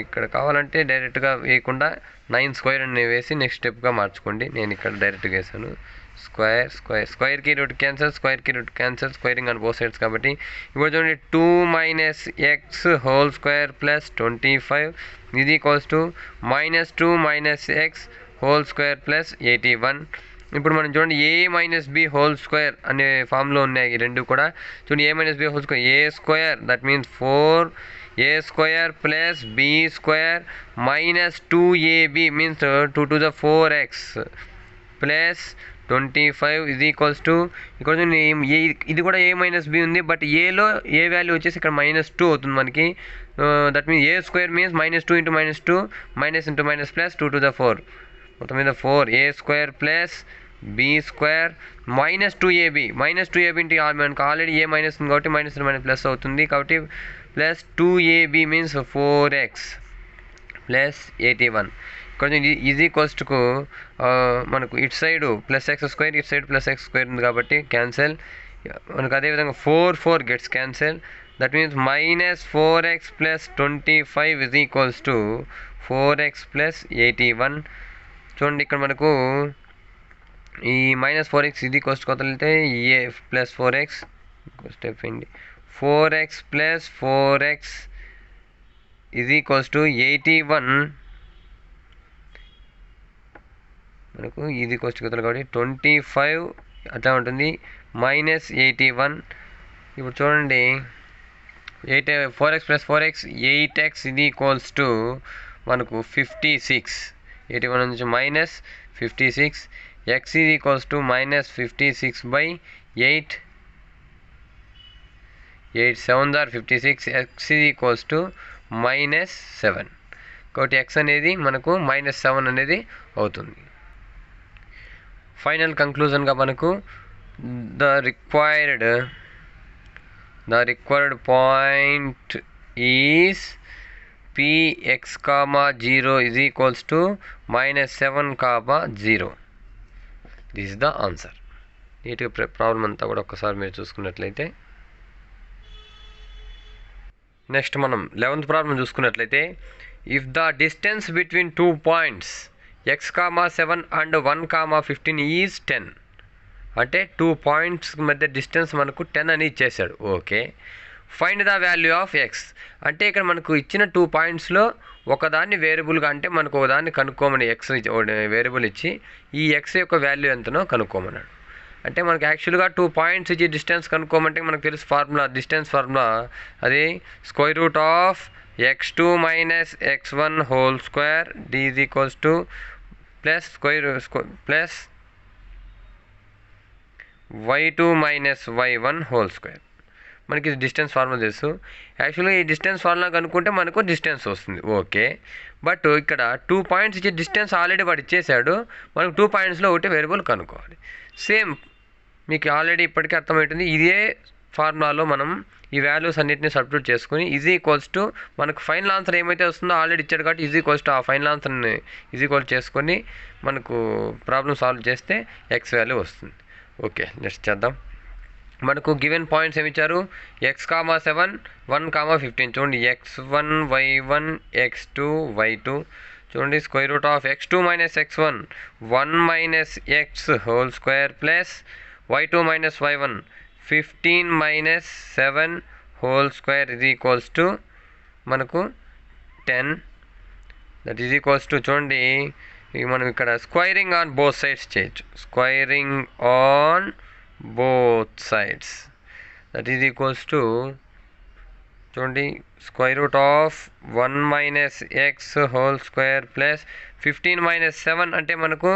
ఇక్కడ కావాలంటే డైరెక్ట్గా వేయకుండా 9 square అని వేసి నెక్స్ట్ స్టెప్గా మార్చుకోండి. నేను ఇక్కడ డైరెక్ట్గా వేసాను. స్క్వేర్కి రూట్ క్యాన్సల్, స్క్వేర్కి root cancel, squaring on both sides కాబట్టి ఇప్పుడు చూడండి 2 minus X whole square plus 25 ఇది equals to minus 2 minus X whole square plus 81. ఇప్పుడు మనం చూడండి A minus B whole square అనే ఫామ్లో ఉన్నాయి ఈ రెండు కూడా. చూడండి A minus B whole square, A square that means 4 a square plus b square minus 2ab means 2 to the 4x plus 25 is equals to ఇక్కడ ఇది కూడా a మైనస్ b ఉంది, బట్ ఏలో ఏ వాల్యూ వచ్చేసి ఇక్కడ -2 అవుతుంది మనకి. That means A square means -2 into -2 minus into minus plus 2 to the 4 మొత్తం మీద 4a square plus b square minus 2ab into మనకు ఆల్రెడీ ఏ మైనస్ ఉంది కాబట్టి మైనస్ ప్లస్ అవుతుంది కాబట్టి plus 2ab means 4x plus 81. ఇక్కడ ఈజ్ ఈక్వల్స్ టు మనకు ఇటు సైడు ప్లస్ ఎక్స్ స్క్వేర్, ఇటు సైడ్ ప్లస్ ఎక్స్ స్క్వేర్ ఉంది కాబట్టి క్యాన్సల్. మనకు అదేవిధంగా 4 gets cancel. That means minus 4x plus 25 is equals to 4x plus 81. చూడండి ఇక్కడ మనకు ఈ మైనస్ 4x ఇది ఈక్వల్స్ కొత్త వెళ్తే ఏ ప్లస్ 4x స్టెప్ అయింది 4x plus 4x is equals to 81. మనకు ఇది ఈక్వల్స్ టు కాబట్టి 25 అట్లా ఉంటుంది మైనస్ 81. ఇప్పుడు చూడండి 4x ప్లస్ 4x 8x ఇది ఈక్వల్స్ టు మనకు 56. 81 నుంచి minus 56. x is equals to minus 56 by 8. 8 7s are 56. x is equals to -7. కాబట్టి x అనేది మనకు -7 అనేది అవుతుంది. ఫైనల్ కంక్లూజన్గా మనకు the required point is px, 0 is equals to -7, 0. This is the answer. నీట్గా ప్రాబ్లం అంతా కూడా ఒక్కసారి మీరు చూసుకున్నట్లయితే నెక్స్ట్ మనం 11th ప్రాబ్లం చూసుకున్నట్లయితే if the distance between 2 points x, 7 and 1, 15 is 10. అంటే 2 పాయింట్స్ మధ్య డిస్టెన్స్ మనకు 10 అని ఇచ్చేసాడు. Okay, find the value of x. అంటే ఇక్కడ మనకు ఇచ్చిన 2 పాయింట్స్లో ఒకదాన్ని వేరియబుల్గా అంటే మనకు ఒకదాన్ని కనుక్కోమని x వేరియబుల్ ఇచ్చి ఈ x యొక్క వాల్యూ ఎంతనో కనుక్కోమన్నాడు. అంటే మనకి యాక్చువల్గా 2 పాయింట్స్ ఇచ్చి డిస్టెన్స్ కనుక్కోమంటే మనకు తెలుసు ఫార్ములా, డిస్టెన్స్ ఫార్ములా అది square root of x2 minus x1 whole square d is equals to plus plus y2 minus y1 whole square. మనకి డిస్టెన్స్ ఫార్ములా తెలుసు. యాక్చువల్గా ఈ డిస్టెన్స్ ఫార్ములా కనుక్కుంటే మనకు డిస్టెన్స్ వస్తుంది. ఓకే, బట్ ఇక్కడ 2 పాయింట్స్ ఇచ్చే డిస్టెన్స్ ఆల్రెడీ వాడు ఇచ్చేసాడు. మనకు 2 పాయింట్స్లో ఒకటి వేరియబుల్ కనుక్కోవాలి. సేమ్ మీకు ఆల్రెడీ ఇప్పటికీ అర్థమవుతుంది. ఇదే ఫార్ములాలో మనం ఈ వాల్యూస్ అన్నింటినీ సబ్స్టిట్యూట్ చేసుకుని ఈజ్ ఈక్వల్స్ టు మనకు ఫైనల్ ఆన్సర్ ఏమైతే వస్తుందో ఆల్రెడీ ఇచ్చాడు కాబట్టి ఈజ్ ఈక్వల్స్ టు ఆ ఫైనల్ ఆన్సర్ని ఈజ్ ఈక్వల్ చేసుకొని మనకు ప్రాబ్లం సాల్వ్ చేస్తే ఎక్స్ వాల్యూ వస్తుంది. ఓకే, నెక్స్ట్ చేద్దాం. మనకు గివెన్ పాయింట్స్ ఏమి ఇచ్చారు, x, 7, 1, 15. చూడండి x1 y1 x2 y2. చూడండి square root of x2 minus x1 1 minus x whole square plus y2 minus y1 15 minus 7 whole square ఇది ఈక్వల్స్ టు మనకు 10. దట్ ఈజ్ ఈక్వల్స్ టు చూడండి మనం ఇక్కడ స్క్వైరింగ్ ఆన్ బోత్ సైడ్స్ చేయొచ్చు. Squaring on both sides, that is equals to చూడండి square root of 1 minus x whole square plus 15 minus 7 అంటే మనకు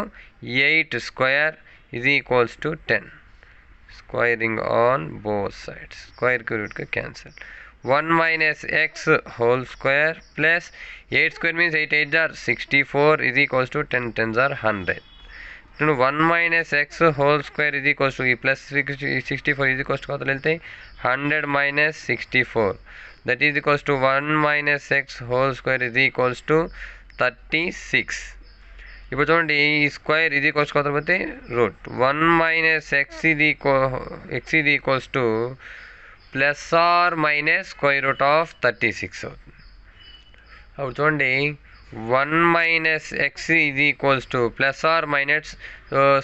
8 square ఇది equals to 10. Squaring on both sides, స్క్వేర్కి రూట్కి cancel. 1 minus x whole square plus 8 square means 8 8s are 64 ఇది equals to 10 10s are 100. 1 minus X whole square ఇది equals to ఈ plus 64 ఇది equals to కొత్తలు వెళ్తే 100 minus 64 that is equals to 1 minus X whole square ఇది equals to 36. ఇప్పుడు చూడండి ఈ స్క్వేర్ ఇది ఈక్వల్స్ కాకపోతే రూట్ 1 మైనస్ ఎక్స్ ఇది equals to plus or minus square root of 36 అవుతుంది. అప్పుడు చూడండి 1 మైనస్ ఎక్స్ ఇది equals to plus or minus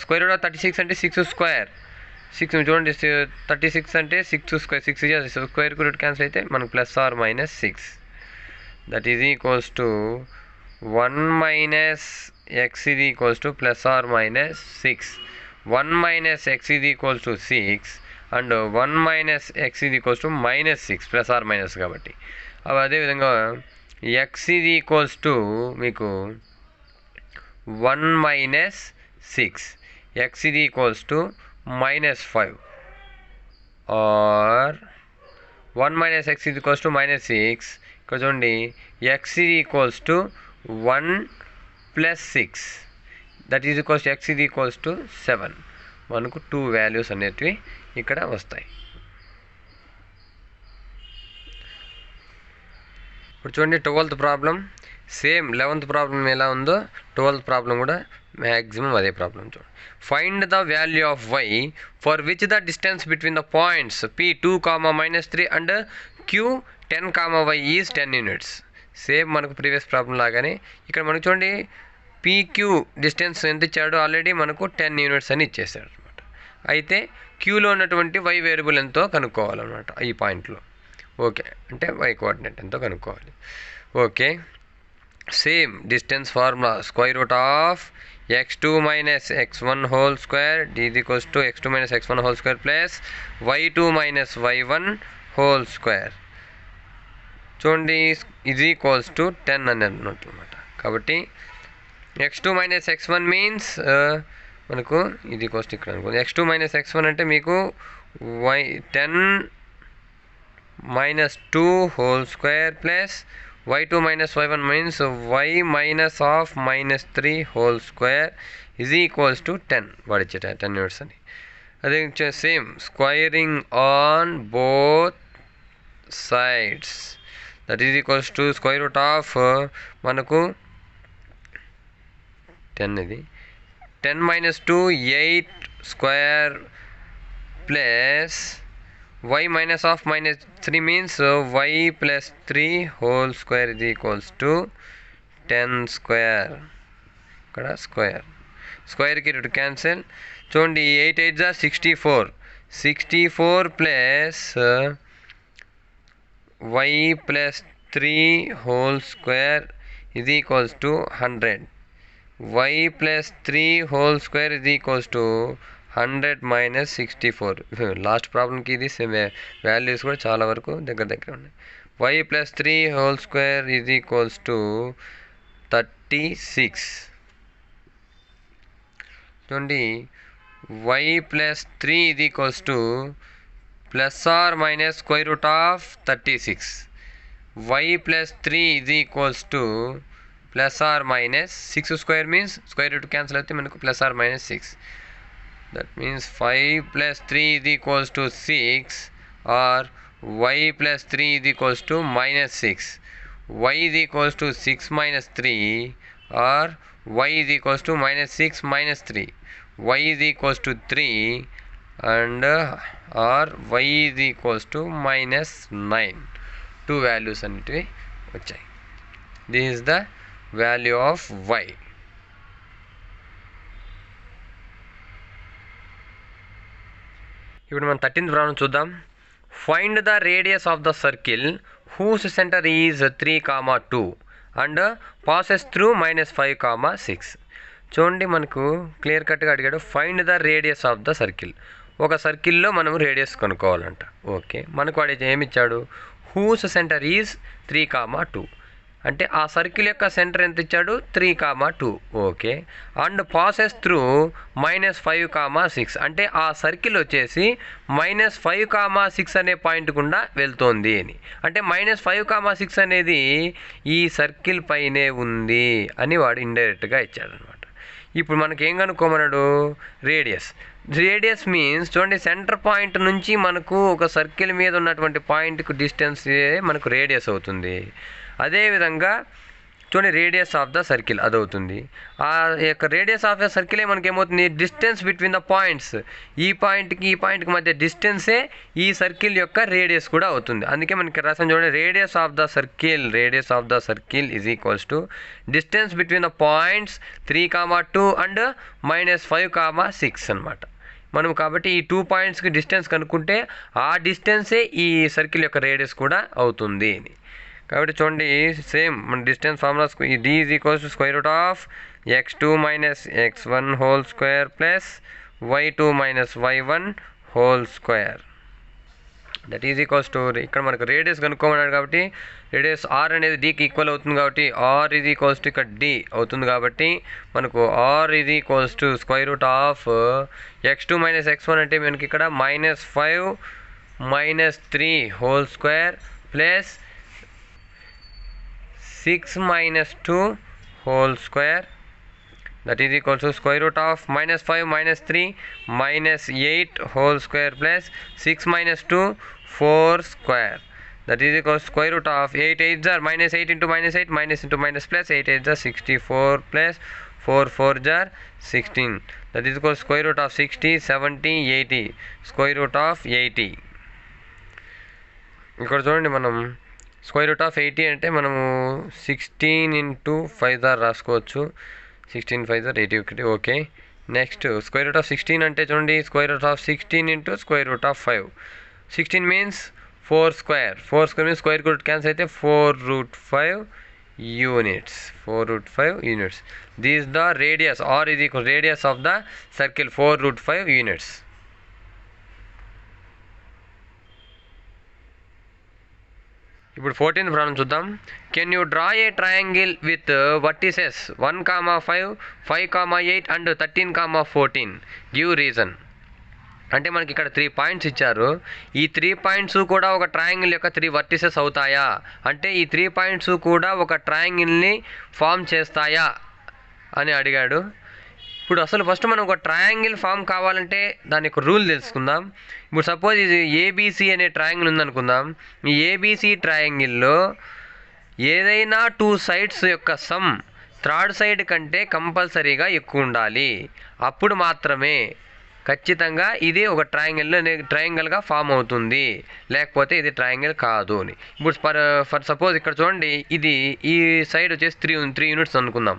square root of 36 అంటే 6 స్క్వేర్ 6 చూడండి 36 అంటే 6 స్క్వేర్ 6 స్క్వేర్ రూట్ క్యాన్సిల్ అయితే మనకు plus or minus 6 that is equals to 1 minus x is equals to plus or minus 6. 1 minus x is equals to 6 and 1 minus x is equals to minus 6 plus or minus కాబట్టి అదే విధంగా x is equals to మీకు 1 minus 6 x is equals to minus 5 or 1 minus x is equals to minus 6 ఇక్కడ చూడండి x is equals to 1 plus 6 that is equals to x is equals to 7 మనకు 2 values అనేటివి ఇక్కడ వస్తాయి. ఇప్పుడు చూడండి 12th problem same 11th problem ఎలా ఉందో 12th ప్రాబ్లం కూడా మ్యాక్సిమం అదే ప్రాబ్లం చూడండి. Find the value of y for which the distance between the points p2, -3 and q 10, y is 10 units. Same మనకు ప్రీవియస్ ప్రాబ్లం లాగానే ఇక్కడ మనకు చూడండి పీక్యూ డిస్టెన్స్ ఎంత ఇచ్చాడో ఆల్రెడీ మనకు 10 యూనిట్స్ అని ఇచ్చేసాడు అనమాట. అయితే క్యూలో ఉన్నటువంటి y వేరియబుల్ ఎంతో కనుక్కోవాలన్నమాట ఈ పాయింట్లో. ఓకే అంటే y కోఆర్డినేట్ ఎంతో కనుక్కోవాలి. Okay same distance formula square root of x2 minus x1 whole square is equals to x2 minus x1 whole square plus y2 minus y1 whole square చూడండి is equals to 10 అని అన్నట్టు అనమాట. కాబట్టి x2 minus x1 means మనకు ఇది equals to ఇక్కడ అనుకోండి. x2 minus x1 అంటే మీకు 10 minus 2 whole square plus y2 minus y1 means y minus of minus 3 whole square is equals to 10 వాడిచ్చే 10 units అని. అదే same squaring on both sides that is equals to square root of మనకు 10 ఇది 10 minus 2 8 square plus y minus of minus 3 means y plus 3 whole square is equals to 10 square. ఇక్కడ స్క్వేర్కి root cancel చూడండి 8 8 జా 64 plus y plus 3 whole square is equals to 100. y plus 3 whole square is equals to 100 minus 64. Last ప్రాబ్లంకి ఇది values కూడా చాలా వరకు దగ్గర ఉన్నాయి. y plus 3 whole square is equals to 36. చూడండి y plus 3 is equals to plus or minus square root of 36. y plus 3 is equals to plus or minus 6 square means square root cancel అయితే మనకు plus or minus 6. That means 5 plus 3 is equals to 6 or y plus 3 is equals to minus 6. y is equals to 6 minus 3 or y is equals to minus 6 minus 3. y is equals to 3 and or y is equals to minus 9. 2 values అనేటివి వచ్చాయి. This is the value of y. ఇప్పుడు మనం 13th problem చూద్దాం. Find the radius of the circle whose centre is 3, 2 and passes through -5, 6. చూడండి మనకు clear కట్గా అడిగాడు find the radius of the circle. ఒక సర్కిల్లో మనం రేడియస్ కనుక్కోవాలంట. ఓకే మనకు వాడు ఏమి ఇచ్చాడు హూస్ సెంటర్ ఈజ్ 3, 2 అంటే ఆ సర్కిల్ యొక్క సెంటర్ ఎంత ఇచ్చాడు 3, 2. ఓకే అండ్ పాసెస్ త్రూ -5, 6 అంటే ఆ సర్కిల్ వచ్చేసి -5, 6 అనే పాయింట్ గుండా వెళ్తోంది అని. అంటే -5, 6 అనేది ఈ సర్కిల్ పైనే ఉంది అని వాడు ఇండైరెక్ట్గా ఇచ్చాడనమాట. ఇప్పుడు మనకి ఏం కనుక్కోమన్నాడు రేడియస్ మీన్స్ చూడండి సెంటర్ పాయింట్ నుంచి మనకు ఒక సర్కిల్ మీద ఉన్నటువంటి పాయింట్కు డిస్టెన్స్ మనకు రేడియస్ అవుతుంది. అదేవిధంగా చూడండి రేడియస్ ఆఫ్ ద సర్కిల్ అది అవుతుంది. ఆ యొక్క రేడియస్ ఆఫ్ ద సర్కిలే మనకి ఏమవుతుంది, డిస్టెన్స్ బిట్వీన్ ద పాయింట్స్. ఈ పాయింట్కి మధ్య డిస్టెన్సే ఈ సర్కిల్ యొక్క రేడియస్ కూడా అవుతుంది. అందుకే మనకి రాసాం చూడండి, radius of the circle is equals to distance between the points 3,2 and -5,6 అనమాట. మనం కాబట్టి ఈ 2 పాయింట్స్కి డిస్టెన్స్ కనుక్కుంటే ఆ డిస్టెన్సే ఈ సర్కిల్ యొక్క రేడియస్ కూడా అవుతుంది అని. కాబట్టి చూడండి సేమ్ మన distance formula d is equals to square root of x2 - x1 whole square plus y2 - y1 whole square. That is equals to, ఇక్కడ మనకు రేడియస్ కనుక్కోమన్నాడు కాబట్టి రేడియస్ r అనేది dకి ఈక్వల్ అవుతుంది కాబట్టి r ఈజ్ ఈక్వల్స్ టు ఇక్కడ d అవుతుంది కాబట్టి మనకు r is equals to square root of x2 - x1 అంటే మనకి ఇక్కడ -5 - 3 whole square plus 6 - 2 whole square, that is equal to square root of -5 - 3 -8 whole square plus 6 - 2 4 square, that is equal to square root of 8 8s are -8 into -8 minus into minus plus 8 8s are 64 plus 4 4s are 16, that is equal to square root of 60 70 80 square root of 80. ఇక్కడ చూడండి మనం square root of 80 అంటే మనము 16 into 5 రాసుకోవచ్చు. 16 5 80 ఒకటి okay. Next square root of 16 అంటే చూడండి square root of 16 into square root of 5. 16 means 4 square means square route cancel అయితే 4√5 units. 4√5 units. This is the radius, r is equal radius of the circle 4√5 units. ఇప్పుడు 14th problem చూద్దాం. Can you draw a triangle with vertices 1,5 5,8 and 13,14 give reason. అంటే మనకి ఇక్కడ 3 points ఇచ్చారు. ఈ 3 points కూడా ఒక ట్రయాంగిల్ యొక్క 3 వర్టిసెస్ అవుతాయా అంటే ఈ 3 పాయింట్స్ కూడా ఒక ట్రయాంగిల్ని ఫామ్ చేస్తాయా అని అడిగాడు. ఇప్పుడు అసలు ఫస్ట్ మనం ఒక ట్రయాంగిల్ ఫామ్ కావాలంటే దాని యొక్క రూల్ తెలుసుకుందాం. ఇప్పుడు సపోజ్ ఇది ఏబీసీ అనే ట్రయాంగిల్ ఉందనుకుందాం. ఈ ఏబీసీ ట్రయాంగిల్లో ఏదైనా 2 సైడ్స్ యొక్క సమ్ థర్డ్ సైడ్ కంటే కంపల్సరీగా ఎక్కువ ఉండాలి. అప్పుడు మాత్రమే ఖచ్చితంగా ఇది ఒక ట్రయాంగిల్గా ఫామ్ అవుతుంది, లేకపోతే ఇది ట్రయాంగిల్ కాదు అని. ఇప్పుడు ఫర్ సపోజ్ ఇక్కడ చూడండి, ఇది ఈ సైడ్ వచ్చేసి 3 యూనిట్స్ అనుకుందాం,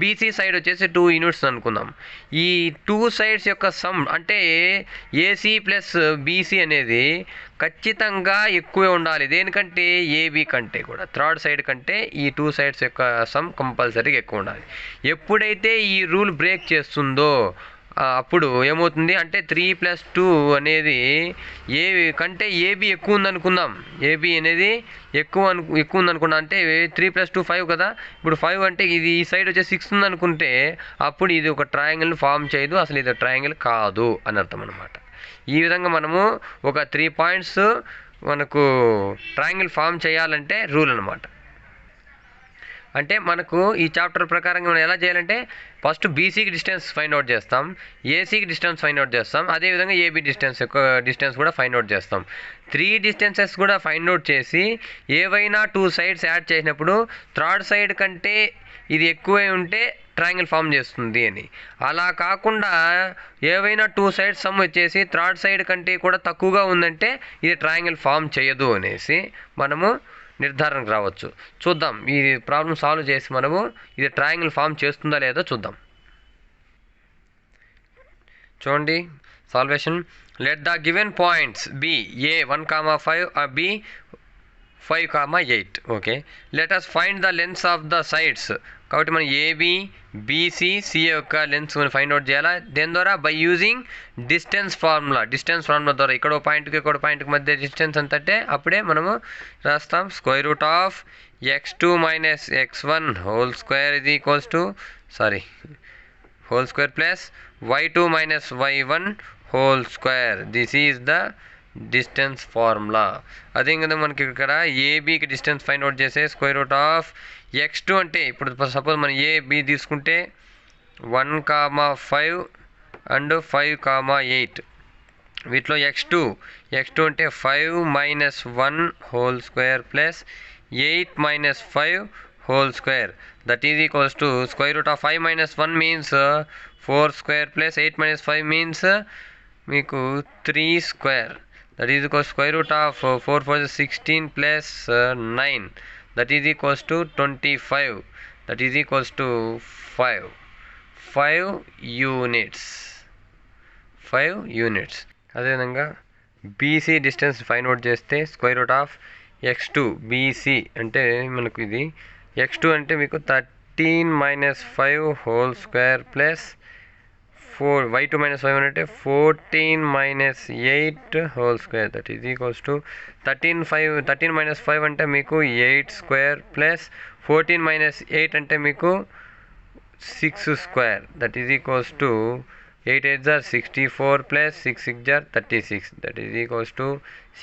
బీసీ సైడ్ వచ్చేసి 2 యూనిట్స్ అనుకుందాం. ఈ 2 సైడ్స్ యొక్క సమ్ అంటే ఏసీ ప్లస్ బీసీ అనేది ఖచ్చితంగా ఎక్కువే ఉండాలి. దేనికంటే ఏబీ కంటే కూడా థర్డ్ సైడ్ కంటే ఈ 2 సైడ్స్ యొక్క సమ్ కంపల్సరీగా ఎక్కువ ఉండాలి. ఎప్పుడైతే ఈ రూల్ బ్రేక్ చేస్తుందో అప్పుడు ఏమవుతుంది అంటే 3+2 అనేది ఏ కంటే ఏబీ ఎక్కువ ఉందనుకుందాం. ఏబీ అనేది ఎక్కువ ఉందనుకున్నా అంటే 3+2 5 కదా. ఇప్పుడు 5 అంటే ఇది ఈ సైడ్ వచ్చే 6 ఉందనుకుంటే అప్పుడు ఇది ఒక ట్రయాంగిల్ని ఫామ్ చేయదు, అసలు ఇది ట్రయాంగిల్ కాదు అని అర్థం అనమాట. ఈ విధంగా మనము ఒక 3 పాయింట్స్ మనకు ట్రయాంగిల్ ఫామ్ చేయాలంటే రూల్ అనమాట. అంటే మనకు ఈ చాప్టర్ ప్రకారంగా మనం ఎలా చేయాలంటే ఫస్ట్ బీసీకి డిస్టెన్స్ ఫైండ్ అవుట్ చేస్తాం, ఏసీకి డిస్టెన్స్ ఫైండ్ అవుట్ చేస్తాం, అదేవిధంగా ఏబీ డిస్టెన్స్ కూడా ఫైండ్ అవుట్ చేస్తాం. 3 డిస్టెన్సెస్ కూడా ఫైండ్ అవుట్ చేసి ఏవైనా 2 సైడ్స్ యాడ్ చేసినప్పుడు థర్డ్ సైడ్ కంటే ఇది ఎక్కువై ఉంటే ట్రయాంగిల్ ఫామ్ చేస్తుంది అని. అలా కాకుండా ఏవైనా 2 సైడ్స్ సమ్ వచ్చేసి థర్డ్ సైడ్ కంటే కూడా తక్కువగా ఉందంటే ఇది ట్రయాంగిల్ ఫామ్ చేయదు అనేసి మనము నిర్ధారణకు రావచ్చు. చూద్దాం ఈ ప్రాబ్లం సాల్వ్ చేసి మనము ఇది ట్రయాంగిల్ ఫామ్ చేస్తుందా లేదో చూద్దాం. చూడండి solution. Let the given points B A 1,5 B 5,8. Okay, let us find the lengths of the sides. కాబట్టి మనం ఏబి బీసీ సిఏ యొక్క లెన్స్ ఫైండ్ అవుట్ చేయాలా. దేని ద్వారా? బై యూజింగ్ డిస్టెన్స్ ఫార్ములా ద్వారా. ఇక్కడ పాయింట్కి ఇక్కడ పాయింట్కి మధ్య డిస్టెన్స్ ఎంత అంటే అప్పుడే మనము రాస్తాం square root of x2 - x1 whole square ఇది equals to whole square plus y2 - y1 whole square. This is the distance formula. అదే కదా మనకి ఇక్కడ ఏబీకి డిస్టెన్స్ ఫైండ్ అవుట్ చేసే స్క్వేర్ రూట్ ఆఫ్ x2 అంటే ఇప్పుడు సపోజ్ మనం ఏబి తీసుకుంటే 1,5 అండ్ 5,8. వీటిలో x2 అంటే 5 - 1 whole square plus 8 - 5 whole square, that is equals to square root of 5 minus 1 means 4 square plus 8 minus 5 means మీకు 3 square, that is equals square root of 4 for 16 plus 9, that is equals to 25, that is equals to 5 units. అదేవిధంగా BC distance find out చేస్తే square root of x2 BC అంటే మనకు ఇది x2 అంటే మీకు 13 minus 5 whole square plus 4 y2 minus y1 అంటే 14 minus 8 whole square, that is equals to 13 minus 5 అంటే మీకు 8 square plus 14 minus 8 అంటే మీకు 6 square, that is equals to 8 8s are 64 plus 6 6 are 36, that is equals to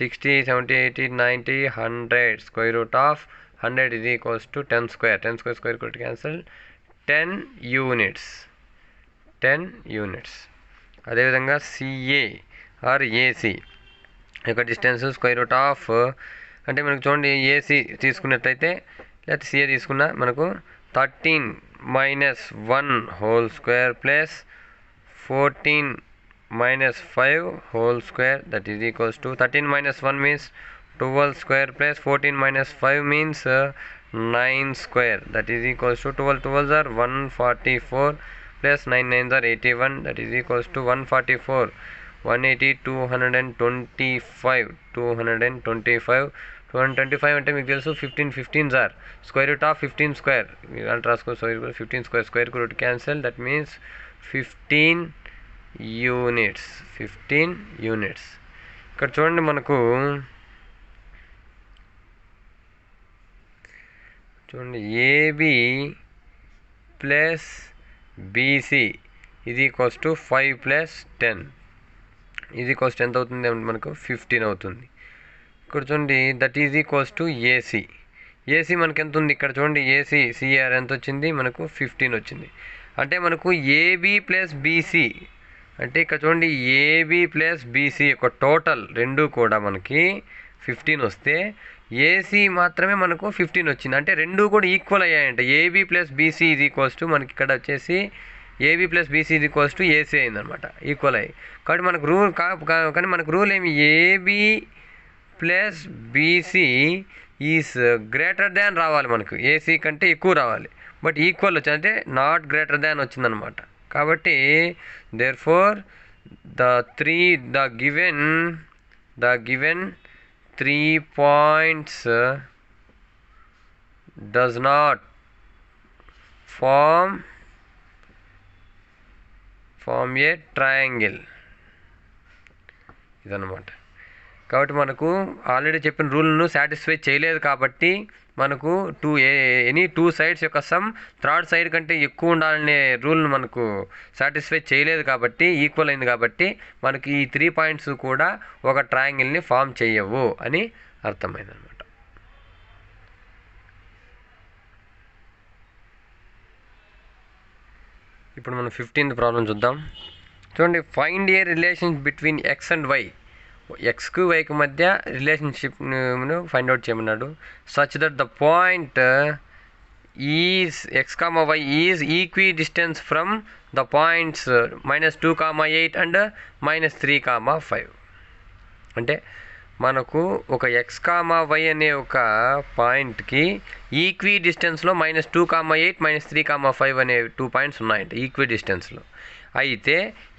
60 70 80 90 100, square root of 100 is equals to 10 square square could cancel 10 units. అదేవిధంగా CA are AC యొక్క distance square root of అంటే మనకు చూడండి AC తీసుకున్నట్లయితే లేకపోతే CA తీసుకున్నా మనకు 13 minus 1 whole square plus 14 minus 5 whole square, that is equals to 13 minus 1 means 12 square plus 14 minus 5 means 9 square, that is equals to 12 12s are 144 plus 9 9s are 81, that is equals to 144 180 225 225 అంటే మీకు తెలుసు 15 15s are square root of 15 square, మీరు రాసుకో 15 square root cancel, that means 15 units. ఇక్కడ చూడండి మనకు చూడండి AB plus BC ఇది ఈక్వల్స్ టు 5 ప్లస్ 10 ఇది ఈక్వల్స్ టు ఎంత అవుతుంది అంటే మనకు 15 అవుతుంది. ఇక్కడ చూడండి that is equals to AC మనకు ఎంత ఉంది ఇక్కడ చూడండి ఏసీ సిఆర్ ఎంత వచ్చింది మనకు 15 వచ్చింది. అంటే మనకు ఏబి ప్లస్ బీసీ అంటే ఇక్కడ చూడండి ఏబి ప్లస్ బీసీ యొక్క టోటల్ రెండు కూడా మనకి 15 వస్తే ఏసీ మాత్రమే మనకు 15 వచ్చింది. అంటే రెండు కూడా ఈక్వల్ అయ్యాయంట. ఏబి ప్లస్ బీసీ ఇది ఈక్వల్స్ టు మనకి ఇక్కడ వచ్చేసి ఏబి ప్లస్ బీసీ ఇది ఈక్వల్స్ టు ఏసీ అయిందనమాట, ఈక్వల్ అయ్యి. కాబట్టి మనకు రూల్ కానీ మనకు రూల్ ఏమి AB plus BC is greater than రావాలి, మనకు ఏసీ కంటే ఎక్కువ రావాలి. బట్ ఈక్వల్ వచ్చింది అంటే నాట్ గ్రేటర్ దాన్ వచ్చిందనమాట. కాబట్టి therefore the given 3 points does not form a triangle ఇదన్నమాట. కాబట్టి మనకు ఆల్రెడీ చెప్పిన రూల్ను సాటిస్ఫై చేయలేదు కాబట్టి మనకు ఎనీ టూ సైడ్స్ యొక్క సమ్ థర్డ్ సైడ్ కంటే ఎక్కువ ఉండాలనే రూల్ను మనకు సాటిస్ఫై చేయలేదు కాబట్టి ఈక్వల్ అయింది కాబట్టి మనకి ఈ 3 పాయింట్స్ కూడా ఒక ట్రయాంగిల్ని ఫామ్ చేయవు అని అర్థమైందనమాట. ఇప్పుడు మనం 15th ప్రాబ్లం చూద్దాం. చూడండి, find a relation between x and y. ఎక్స్కు వైకి మధ్య రిలేషన్షిప్ను ఫైండ్ అవుట్ చేయమన్నాడు. Such that the point is x comma y is equidistant from the points -2,8 and -3,5. అంటే మనకు ఒక ఎక్స్ కామా వై అనే ఒక పాయింట్కి ఈక్వి డిస్టెన్స్లో -2,8 -3,5 అనే 2 పాయింట్స్ ఉన్నాయంట ఈక్వి డిస్టెన్స్లో. అయితే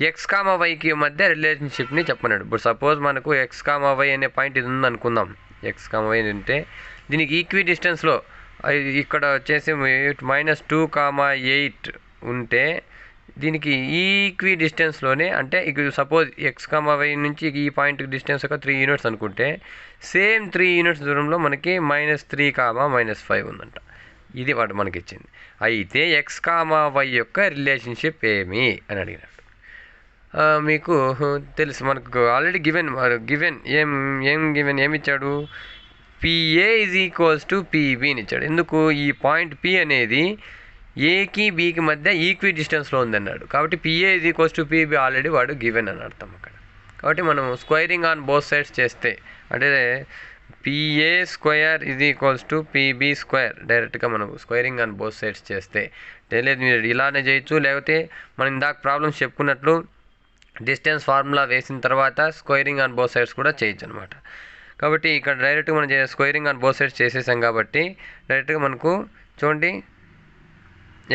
ఎక్స్ కామా వైకి మధ్య రిలేషన్షిప్ని చెప్పన్నాడు. ఇప్పుడు సపోజ్ మనకు ఎక్స్ కామా వై అనే పాయింట్ ఇది ఉందనుకుందాం. ఎక్స్ కామా వై అంటే దీనికి ఈక్వి డిస్టెన్స్లో ఇక్కడ వచ్చేసి -2,8 ఉంటే దీనికి ఈక్వి డిస్టెన్స్లోనే అంటే ఇక్కడ సపోజ్ ఎక్స్ కామా వై నుంచి ఈ పాయింట్కి డిస్టెన్స్ ఒక 3 యూనిట్స్ అనుకుంటే సేమ్ 3 యూనిట్స్ దూరంలో మనకి -3,-5 ఉందంట. ఇది వాడు మనకి ఇచ్చింది. అయితే ఎక్స్ కామా వై యొక్క రిలేషన్షిప్ ఏమి అని అడిగినాడు. మీకు తెలుసు, మనకు ఆల్రెడీ గివెన్ ఏమిచ్చాడు, పిఏ ఈజ్ ఈక్వల్స్ టు పిబిని ఇచ్చాడు. ఎందుకు, ఈ పాయింట్ పి అనేది ఏకి బికి మధ్య ఈక్వి డిస్టెన్స్లో ఉందన్నాడు. కాబట్టి PA is equals to PB already వాడు గివెన్ అని అర్థం అక్కడ. కాబట్టి మనం స్క్వైరింగ్ ఆన్ బోత్ సైడ్స్ చేస్తే అంటే PA square is equals to PB square. డైరెక్ట్గా మనం స్క్వేరింగ్ ఆన్ బోత్ సైడ్స్ చేస్తే తెలియదు, మీరు ఇలానే చేయొచ్చు, లేకపోతే మనం ఇందాక ప్రాబ్లమ్స్ చెప్పుకున్నట్లు డిస్టెన్స్ ఫార్ములా వేసిన తర్వాత స్క్వేరింగ్ ఆన్ బోత్ సైడ్స్ కూడా చేయొచ్చు అనమాట. కాబట్టి ఇక్కడ డైరెక్ట్గా మనం స్క్వేరింగ్ ఆన్ బోత్ సైడ్స్ చేసేసాం కాబట్టి డైరెక్ట్గా మనకు చూడండి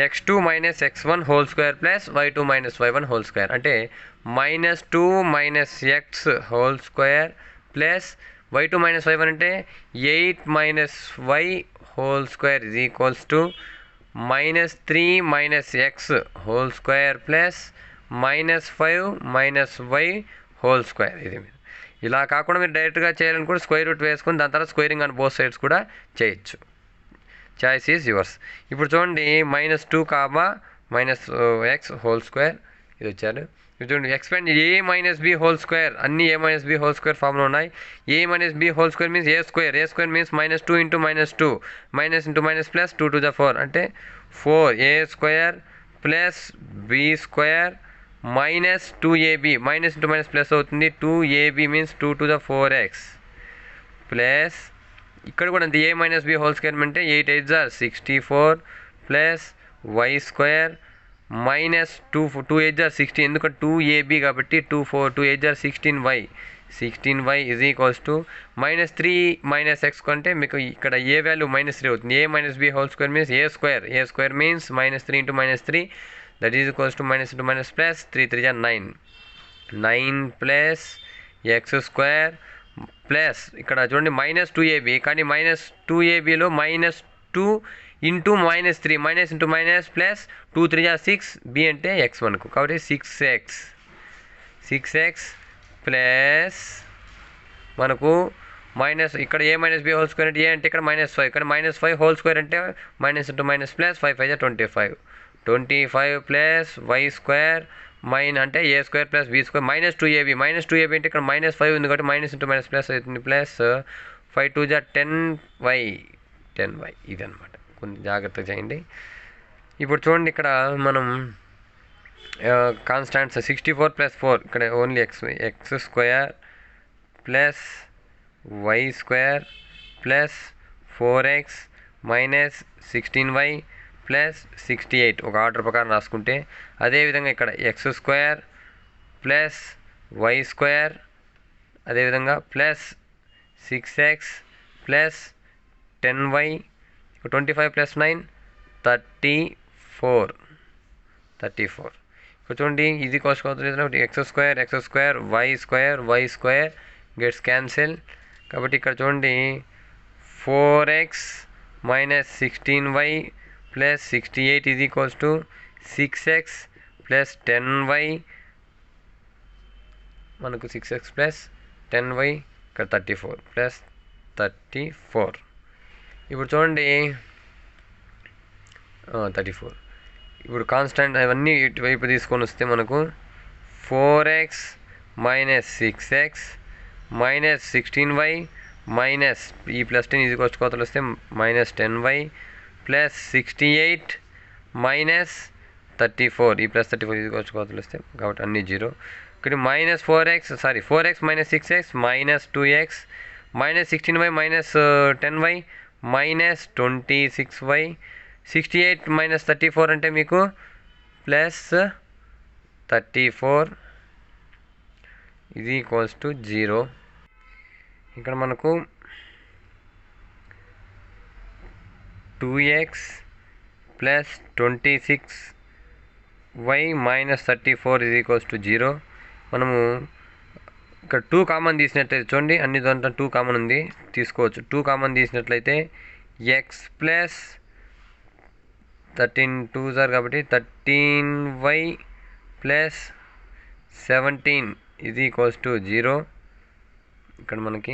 x2 minus x1 whole square plus y2 minus y1 whole square అంటే -2 minus x whole square plus y2 minus y1 అంటే 8 minus y whole square is equals to -3 minus x whole square plus -5 minus y whole square. ఇది ఇలా కాకుండా మీరు డైరెక్ట్గా చేయాలనుకుంటే square root వేసుకుని దాని తర్వాత స్క్వేరింగ్ ఆన్ బోత్ సైడ్స్ కూడా చేయొచ్చు. Choice is yours. ఇప్పుడు చూడండి -2 మైనస్ x హోల్ స్క్వేర్ ఇది వచ్చారు. ఇప్పుడు చూడండి expand a minus b whole square, అన్ని a minus b whole square ఫామ్లో ఉన్నాయి. a minus b whole square means a square means -2 into -2 minus into minus plus 2 to the 4 అంటే 4a square plus b square minus 2ab minus into minus plus అవుతుంది 2ab means 2 to the 4x plus ఇక్కడ కూడా అంతే a minus b whole square అంటే 8 8 64 plus y square minus 2 8 16 ఎందుకంటే 2ab కాబట్టి 2 8 16y 16y is equals to -3 minus x కంటే మీకు ఇక్కడ ఏ వాల్యూ -3 అవుతుంది. a minus b whole square means a square means -3 into -3 that is equals to minus into minus plus 3 3 9 plus x square plus ఇక్కడ చూడండి -2ab కానీ -2abలో -2 into -3 minus into minus plus 2 3 6 b అంటే x మనకు కాబట్టి 6x plus మనకు minus ఇక్కడ a minus b whole square అంటే a అంటే ఇక్కడ -5 ఇక్కడ -5 హోల్ స్క్వేర్ అంటే minus into minus plus 5 5 25 plus y square అంటే a square plus b square -2ab అంటే ఇక్కడ -5 ఉంది కాబట్టి మైనస్ ఇంటూ మైనస్ ప్లస్ అవుతుంది ప్లస్ 5 2 10y ఇది అనమాట. కొంచెం జాగ్రత్తగా చేయండి. ఇప్పుడు చూడండి ఇక్కడ మనం కాన్స్టాంట్స్ 64 ప్లస్ 4 ఇక్కడ only x square plus y square plus 4x minus 16y plus 68 ఒక ఆర్డర్ ప్రకారం రాసుకుంటే అదేవిధంగా ఇక్కడ x square plus y square అదేవిధంగా plus 6x plus 10y 25 plus 9 34 ఇప్పుడు చూడండి ఇది కోసుకోవచ్చు x square y square gets cancel కాబట్టి ఇక్కడ చూడండి 4x minus 16y plus 68 is equals to 6x plus 10y మనకు 6x ప్లస్ 10y ఇక్కడ 34 ప్లస్ 34 ఇప్పుడు చూడండి 34 ఇప్పుడు కాన్స్టెంట్ అవన్నీ ఇటువైపు తీసుకొని వస్తే మనకు 4x minus 6x minus 16y minus ఈ ప్లస్ 10 ఇది కోతలు వస్తే మైనస్ 10y ప్లస్ 68 మైనస్ 34 ఈ ప్లస్ 34 ఇది కోతలు వస్తే కాబట్టి అన్ని 0 ఇక్కడ minus 4x minus 6x minus 2x minus 16y minus 10y minus 26y 68 minus 34 అంటే మీకు ప్లస్ 34 ఇది ఈక్వల్స్ టు 0. ఇక్కడ మనకు 2x ప్లస్ 26y మైనస్ 34 ఇది ఈక్వల్స్ టు 0. మనము ఇక్కడ 2 కామన్ తీసినట్లయితే చూడండి అన్ని దాంట్లో 2 కామన్ ఉంది తీసుకోవచ్చు. 2 కామన్ తీసినట్లయితే x ప్లస్ 13 2 కాబట్టి 13y ప్లస్ 17 ఇది ఈక్వల్స్ టు 0 ఇక్కడ మనకి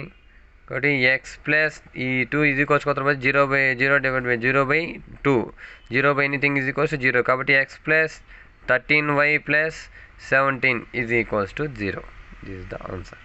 కాబట్టి x ప్లస్ ఈ 2 ఇది ఈక్వల్స్ తర్వాత 0/0 divide by 0/2 0 anything is equals to 0 కాబట్టి x plus 13y plus 17 is equals to 0. This is the answer.